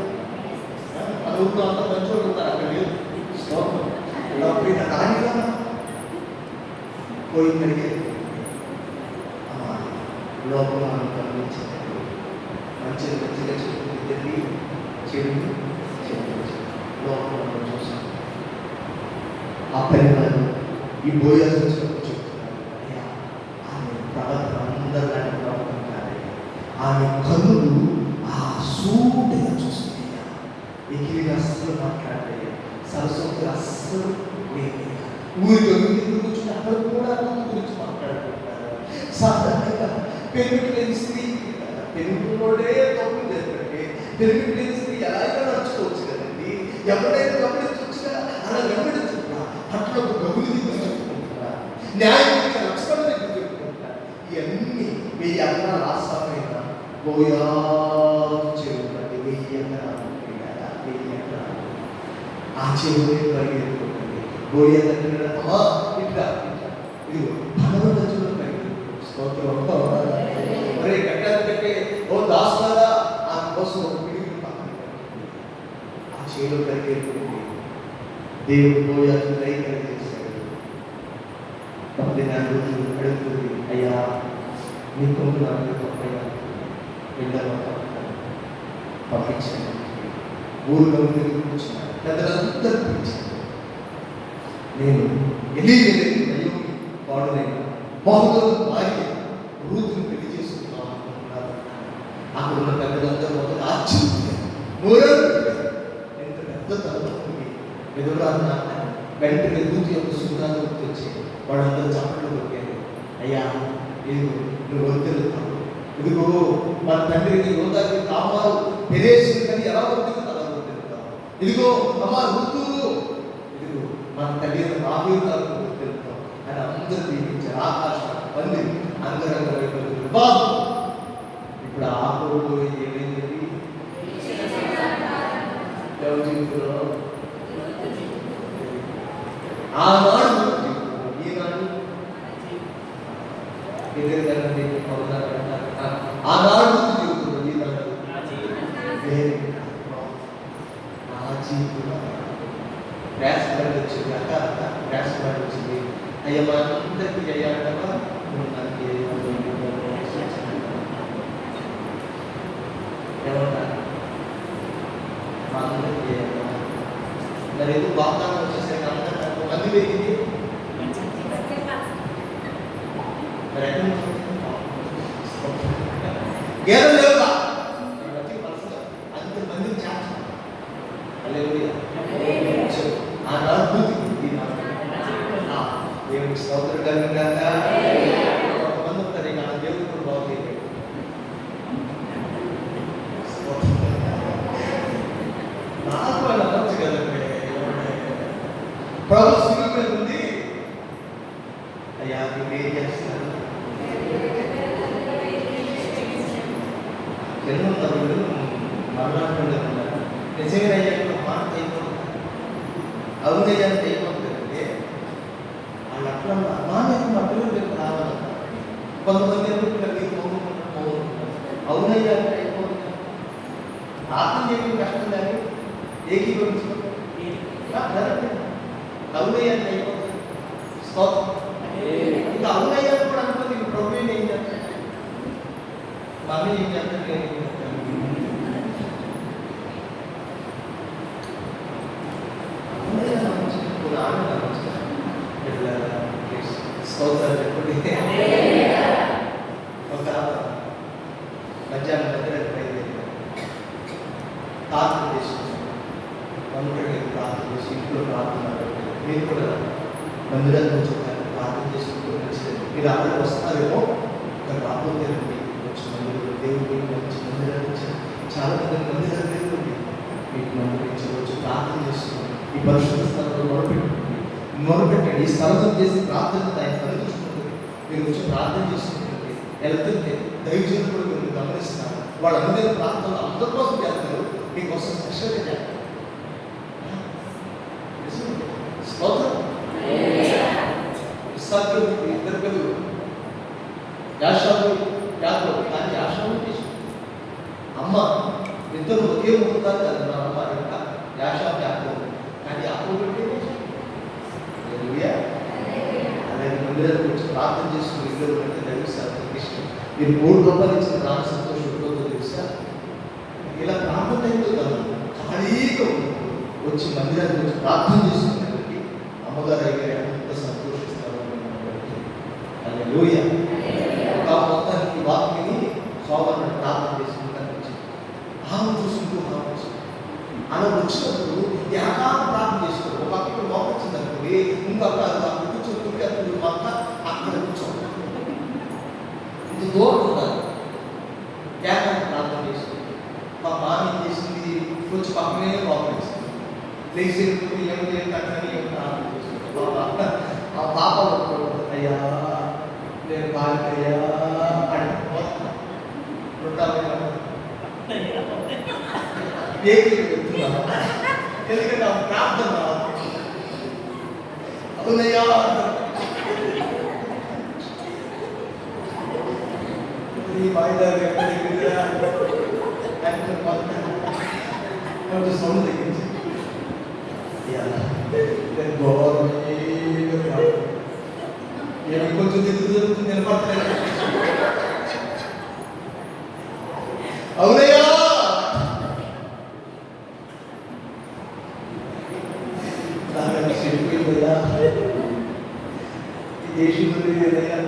మన ఊళ్ళో అంతా మంచోడు ఉంటారు. అక్కడ లేదు స్తోత్రం. రానిగా పోయి పరిగెత్තු లోపల గమనించారు. మంచిగా చెప్తుంది చెడు లోపల చూసాం. ఆ పరిమాణం ఈ బోయాల్సి వచ్చినప్పుడు చెప్తున్నారు, అయ్యా ఆమె ప్రవర్తన అందరిలాంటి ప్రవర్తన కాదయ్యా, ఆమె కన్నులు ఆ సూటిగా చూస్తున్నాయ్యా, ఎగిరిగా అస్సలు మాట్లాడయ్యా, సరస్వతి అస్సలు లేదయ్యా, ఊరికి ఎందుకు కూర్చుని అక్కడ కూడా గురించి మాట్లాడుకుంటారు. సాధారణంగా పెరుగుడు లేని స్త్రీ పెరుగులోనే తప్పు చేస్తుంటే పెరుగుడు లేని స్త్రీ ఎలాగైనా నడుచుకోవచ్చు కదండి. ఎవరైనా గమనించవచ్చుగా, అలా గమనించుకుంటా అట్లా ఒక గౌరి దగ్గర చెప్పుకుంటున్నా, న్యాయం గురించి లక్ష్మణ దగ్గర చెప్పుకుంటా. ఇవన్నీ 1000 ఎకరాల ఆసామైన బోయా చెరువు కంటే 1000 ఎకరాలు 1000 ఎకరాలు ఆ చెరువునే పరిగెత్తుకుంటుంది. బోయా దగ్గర ఇట్లా ఇదిగో భగవంత చెరువు ఒరే కట్టాలంటే ఓ దాసులారా ఆ కోసం ఒక పిడికి పక్కన ఆ చేలో పరిగెత్తుకుంది. దేవుడు బోయాను రైతు చేశాడు. 14 రోజులు అడుగుతుంది, అయ్యా నీ కొడుకు నాకు తప్పైనా వెళ్ళాను పంపించాను. ఊరిలో కూర్చున్నాను, పెద్దలందరూ పిలిచాను. నేను అయ్యో వాడునైనా బహుదూరు భార్య రూతుని పెళ్లి చేసుకున్నాం అనుకుంటున్నారు. అక్కడ ఉన్న పెద్దలందరూ మొదలు ఆశ్చర్యపోయారు. ఎంత పెద్ద తల్లి ఎదురాన్న వెంటనే రూతు యొక్క సుఖాలు గుర్తొచ్చి వాళ్ళందరూ చప్పట్లు కొట్టారు. అయ్యా ఇదిగో నువ్వు వద్దెళ్తావు, ఇదిగో మన తండ్రికి యోధాకి తామారు పెరేసి కానీ ఎలా వద్దుకుంటా అలా వద్దెళ్తావు, ఇదిగో అమ్మ రూతు ఇదిగో మన తల్లి రాబోతారు వద్దెళ్తావు అని అందరూ దీవించారు. ఆకాశం పంది అంగరంగ వైపు ఇప్పుడు ఆ ఆనాడు జీవితంలో ఆ జీవితంలో గ్యాస్ బండ్ వచ్చింది, అక్క గ్యాస్ బండ్ వచ్చింది. అయ్యా మా అందరికీ అయ్యాడమ్మా నాకు ఏమన్నా మా అందరికీ మరి ఎందుకు వాగ్దానం వచ్చేసరికి అందరూ మంది పెరిగింది గేదెలు లేవుగా అంత మందిని చేస్తాం. ఆనాడు దేవునికి స్తోత్రం కలుగుగాక. కొంతమంది ఉంటారు ఇక దేవుడు కూడా బాగుంది. నాకు వాళ్ళు అనొచ్చు కదండి, ప్రభు శిలువ మీద ఉంది. అయ్యా మీరు ఏం చేస్తున్నారు? ఎన్నున్నారు మరణాలు ఉన్నారు. నిజంగా మాట అయిపోతుంది, అవునయ్యాన్ని అయిపోతుందంటే వాళ్ళు అట్లా అమ్మాయి మా పిల్లలు రేపు రావాలన్నారు. కొంతమంది అవునయ్యా అయిపోతుంది. ప్రార్థన చేయడం కష్టం కానీ ఏకీభవించుకోండి. అవునయ్యాన్ని అయిపోతుంది. స్తోత్రం. ఇంకా అవునయ్యా కూడా అనుకోండి. ఇంక ప్రభు ఏం చేస్తారు? మమ్మీ ఏం చేస్తారు? స్తోత్రాలు చెప్పండి. ఒక మధ్యాహ్నం ప్రార్థన చేసి ప్రార్థన చేసి ఇంట్లో ప్రార్థన మీరు కూడా మందిరానికి వచ్చి ప్రార్థన చేసుకుంటూ మంచిది. మీరు అక్కడికి వస్తారేమో ఇక్కడ రాబోతే వచ్చి మందిరం దేవుడి మంచి మందిరానికి వచ్చారు. చాలా మంది మందిరాలు దేవుడి మీకు మందిరించి వచ్చి ప్రార్థన చేస్తున్నారు. ఈ పరిశుద్ధ స్థలంలో మొదలుపెట్టండి. ఈ స్థలం చేసి ప్రార్థన ఆయన తలచుకుంటుంది. మీరు వచ్చి ప్రార్థన చేస్తుంటుంది. వెళ్తుంటే దైవజనులు కూడా మీరు గమనిస్తున్నారు. వాళ్ళందరూ ప్రార్థనలు అందరి కోసం చేస్తారు, మీకోసం స్పెషల్గా చేస్తారు. ఇద్దరు పిల్లలు యాషావు యాకోబు. కానీ యాషావు అమ్మ ఇద్దరు ఒకే ముక్కుతారు కదా. మా అమ్మ ఇంకా యాషావు యాకోబు. కానీ యాకోబు అలాగే మందిరానికి వచ్చి ప్రార్థన చేసుకుని ఇద్దరు అంటే తెలుస్తారు. మీరు 3 రూపాయలు ఇచ్చిన నాకు సంతోషంతో తెలుసా. ఇలా ప్రార్థన అయితే కదా ఖాళీగా వచ్చి మందిరానికి వచ్చి ప్రార్థన చేసుకునేవారికి అమ్మగారు అయితే ఎంత సంతోషిస్తారు. హల్లెలూయా. ఒక మొత్తానికి వాక్యని సోమవారం ప్రార్థన చేసుకుంటాను వచ్చి ఆమె చూసుకుంటూ కావచ్చు. అలా వచ్చినప్పుడు ఏకాంత ప్రార్థన చేసుకోండి. ఒక పక్కన మోక వచ్చిందనుకోండి, ఇంకొక అక్కడ కూర్చోకుంటే అప్పుడు మొక్క అక్కడ కూర్చోండి. ఇది దూరం ఉండాలి. ఏకాంత ప్రార్థన చేసుకోండి. మా మామి చేసింది కొంచెం పక్కనే మోకరిస్తుంది. లేచినప్పుడు ఏమిటి కట్టని ప్రార్థన చేసుకోండి. ఆ పాప అయ్యా నేను బాగా అని ఎందుకంటే ఆ ప్రార్థన అవునయ్యా ఈ వాయిదాలు కొంచెం సౌండ్ తగ్గించి కొంచెం దిగు జరుగుతుంది నిలబడతాయి. అవునయ్యా చెడిపోయిందయ్యా ఈ దేశంలో లేదయ్యా.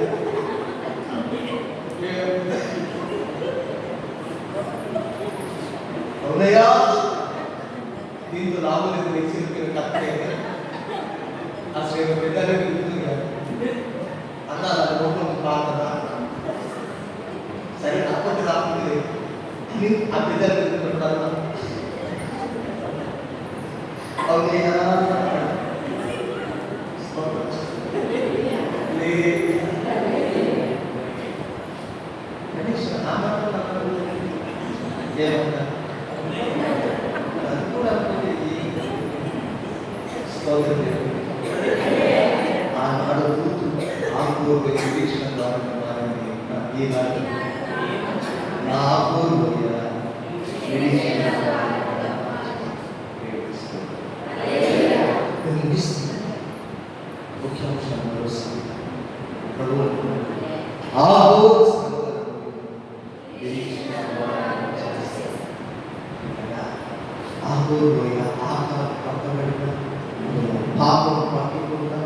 అవునయ్యా దీంతో లాభం లేదు. నెక్స్ట్ కరెక్టే అసలు పెద్దగా ఉంటుంది కదా అన్నా లోపల ప్రార్థన సరే అప్పటి రాకుండా ఆ పెద్దలు అవునయ్యా ఏమన్నా అది కూడా ఆనాడు ఆందోళన నిరీక్షణ ద్వారా ఈనాడు ఆగోలోయ నిరీక్షణ ముఖ్యాంశం మరోసారి ప్రభువు ఆగోలు ఆగోలోయ ఆహారం పట్టబడిన పాపం పట్టకుండా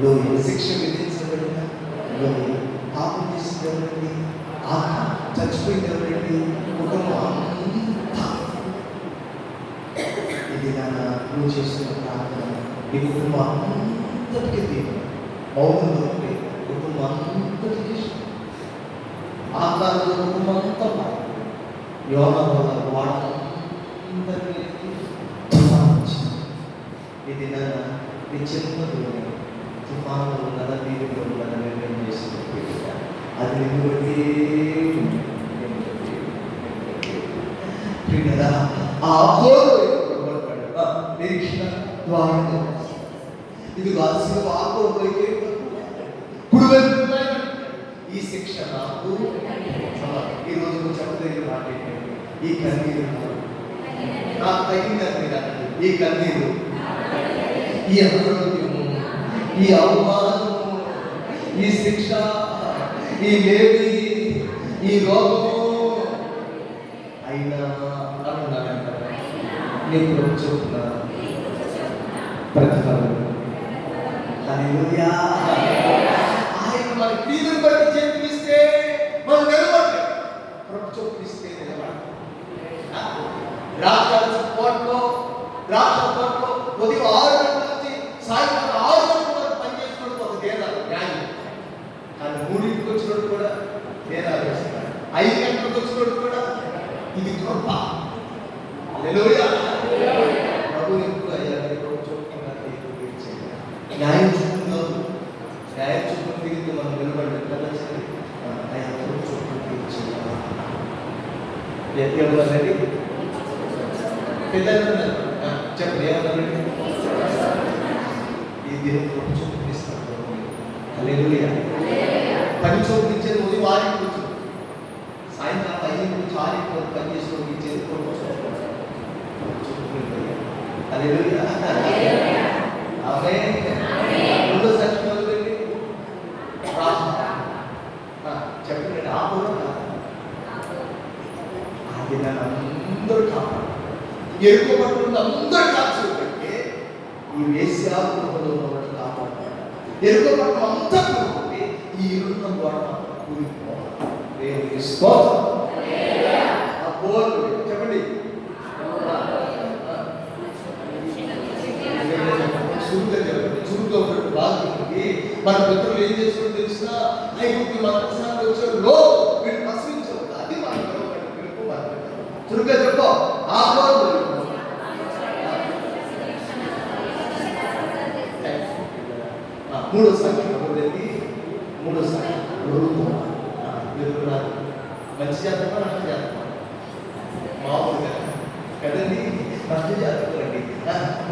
లోయ శిక్ష విధించబడిన లోయ పాపం తీసుకెళ్ళండి ఆత్మ చచ్చిపోయింది ఎవరండి కుటుంబం అంతా. ఇది నువ్వు చేస్తున్న ప్రార్థన ఈ కుటుంబం అంతటికీ దేవుడు మౌనంలో కుటుంబం అంతటికీ ఆకారంలో కుటుంబం అంతా యోగ వల్ల వాళ్ళందరికీ ఇది నీ చిన్నది తుఫాను నద తీరులో నిర్ణయం చేసిన అది నిన్ను బట్టి నిరీక్షణ ద్వారా ఇది వాల్సిన ఆకోపోయితే ఈ శిక్ష నాకు ఈరోజు నువ్వు చెప్పదగిన మాట ఏంటంటే ఈ కన్నీరు నాకు తగినది ఈ కన్నీరు ఈ అనారోగ్యము ఈ అవమానము ఈ శిక్ష ఈ లేవి ఈ రోగము అయినా అన్నాడంట నీకు చెప్తున్న ప్రతిఫలం హల్లెలూయా. ఆయన మన క్రియలను బట్టి చేపిస్తే మనం నిలబడలేదు, ప్రభు చూపిస్తే నిలబడాలి. రాష్ట్రాల కోట్లో ఉదయం 6 గంటల నుంచి సాయంత్రం 6 గంటల వరకు పనిచేసుకోవడం ఒక దేనాలు న్యాయం. కానీ 3ంటికి వచ్చినోడు కూడా దేనాలు వేస్తున్నారు, 5 గంటలకు వచ్చినోడు కూడా ఇది కృప. హల్లెలూయా. ప్రభు ఎప్పుడు అయ్యా న్యాయం చూపుతున్నారు, న్యాయం చూపుని తిరిగి మనం నిలబడి వెళ్ళాలి. అయ్యా ప్రభు చూపుని తిరిగి ఎవరండి పిల్లలు చెప్పండి ఏమన్నారండి ఈ దినం ప్రభు చూపిస్తాను. హల్లెలూయా. పని చూపించేది ఉదయం 6 నుంచి సాయంత్రం 5 నుంచి 6 పని చేసుకొని ఇచ్చేది ప్రభు చూపుతుంది. హల్లెలూయా. ఆమేన్. రెండో సాక్షి మొదలుపెట్టి చెప్పండి ఆపూర్వం అది నన్ను అందరూ కాపాడు ఎరుకోబడుతుంది అందరూ కాల్చిపెట్టే ఈ వేశ్యాగృహంలో ఉన్నట్టు కాపాడుతాడు. ఎరుకోబట్టం అంతా కూడుకుంటే ఈ ఇరున్న గోడ కూలిపోవాలి. దేవునికి స్తోత్రం. చెప్పండి చురుగ్గా ఉన్నట్టు బాగుంటుంది. మన పితరులు ఏం చేసుకుంటూ తెలిసినా ఐగుప్తు మనసాన్ని వచ్చాడు లో వీళ్ళు ప్రశ్నించవు. అది మన పిలుపు మన చురుగ్గా చెప్పు. మూడో సాక్షి మంచి జాతకమా నష్ట జాతకమా? మామూలుగా కదండి, నష్ట జాతకం అండి.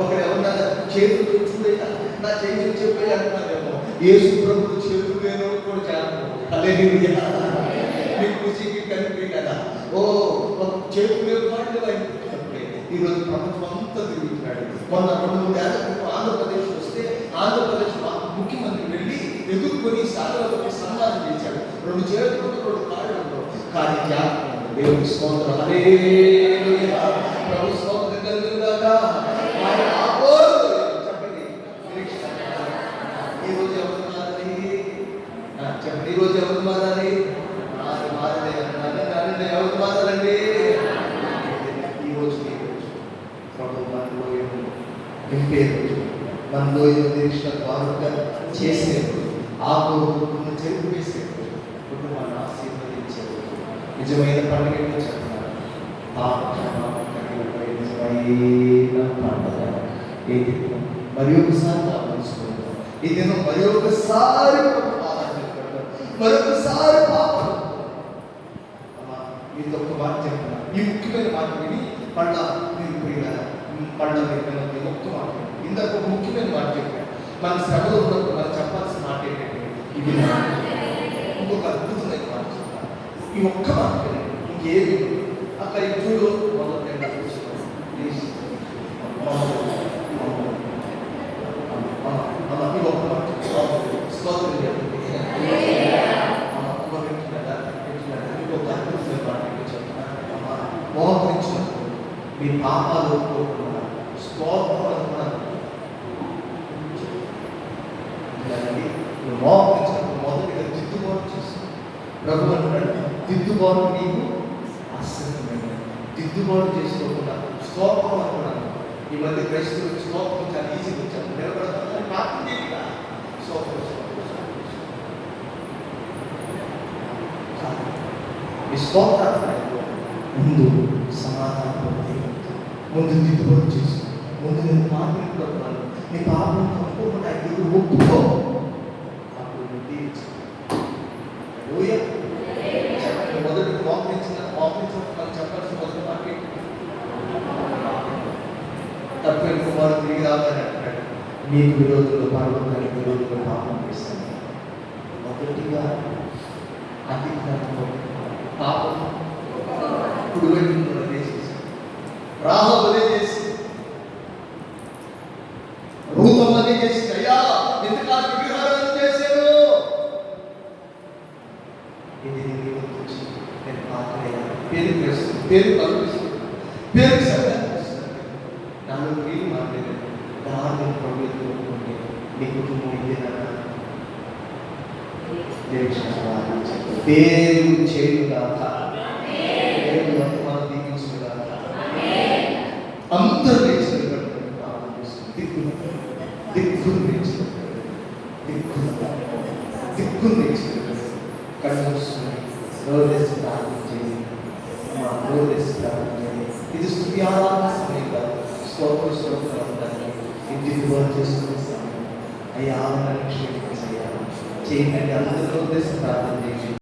ఒకరు ఎవరన్నా చేతులు చూడేట నా చేతులు చెప్పే అంటున్నారేమో, యేసు ప్రభువు చేతులు లేనో కూడా జాతకం. హల్లెలూయా. మీకు రుచికి కలిపి కదా ఓ చేతులు లేవు కాళ్ళు అయిపోయి ఈరోజు ప్రభుత్వం అంతా తిరుగుతున్నాడు. మొన్న 2-3 ఏళ్ల క్రితం ఆంధ్రప్రదేశ్ వస్తే ఆంధ్రప్రదేశ్ ముఖ్యమంత్రి వెళ్ళి ఎదుర్కొని సాగరంలోకి సన్మానం చేశాడు. 2 చేతులు 2 కాళ్ళు కానీ జ్ఞాపకం. దేవుని స్తోత్రం. హల్లెలూయా. ప్రభు స్తోత్రం కలుగుగాక. ఆయన చెప్పండి ఈరోజు ఎవరు మారాలి? చెప్పండి ఈరోజు ఎవరు మారాలి? ఎవరు మారాలండి? ఈరోజు ప్రభు మనలో నింపే రోజు, మనలో నిరీక్షణ ద్వారా చేసే రోజు, ఆ కుటుంబం చెరుపు వేసే రోజు, కుటుంబాన్ని ఆశీర్వదించే రోజు, నిజమైన పండుగ చెప్తున్నారు. నిజమైన పండుగ ఈ దినం మరి ఒకసారి ఆలోచించుకుంటాం. ఈ దినం మరి ఒకసారి మరొకసారి పాపం. ఇది ఒక మాట చెప్తున్నా, ఈ ముఖ్యమైన మాట విని పండ మీరు పండుగ ఒక్క మాట. ఇందాక ఒక ముఖ్యమైన మాట చెప్పాను. మన శ్రమలో ఉన్నప్పుడు మనం చెప్పాల్సిన మాట ఏంటంటే ఇది ఇంకొక అద్భుతమైన మాట చెప్తాను. ఈ ఒక్క మాట ఇంకేమి అక్కడ చూడు మొదటి ప్లీజ్ స్తోత్రం చెప్పండి. మోహరించినప్పుడు మీ పాపాలు ఒప్పుకోకుండా స్తోత్రం మోహరించినప్పుడు మొదటిగా దిద్దుబాటు చేస్తాను. ప్రభు అంటాడు, దిద్దుబాటు నీకు ఆశ్చర్యమైన దిద్దుబాటు చేసుకోకుండా స్తోత్రం అనుకున్నాను. ఈ మధ్య క్రైస్తవులు స్తోత్రం చాలా ఈజీగా వచ్చాను, నిలబడతాను ప్రార్థన చేయగా స్తోత్రం ఈ స్తోత్రాలు ముందు సమాధానం, ముందు దిద్దుబాటు చేసుకో, ముందు నేను పాపం నీ పాపం తప్పుకోకుండా ఇది ఒప్పుకో, అప్పుడు మొదటి మోపించడం చెప్పాల్సిన మొదటి మాట తప్పని కుమారుడు తిరిగి రావాలని అంటున్నాడు. మీకు విరోధులు పర్వతానికి విరోధులు పాపం చేస్తాను. మొదటిగా అతిక్రమంలో పాపం కుడివైపు చేసి రాహబలే చేసి రూపమనే చేసి అయ్యా ఎంతకాలం విహారం చేశాను, ఇది నేను వచ్చి నేను పాత్రయ్యాను, పేరు కల్పిస్తుంది, పేరు సంపాదిస్తుంది, నాలో మీరు మాట్లాడారు, దాన్ని ప్రభుత్వం నీ కుటుంబం ఇదేనా పేరు చేయుగాక, పేరు వర్తమానం దీవించుగాక, అందరూ దిక్కులు కన్నుసి ప్రార్థన చేయండి. మా ప్రార్థన చేయండి. ఇది స్తుతి ఆరాధన సమయం కాదు, స్తోత్రం ఇంటికి చేసుకునే సమయం. అయ్యా క్షేమ చేయండి, అందరూ ప్రార్థన చేయండి.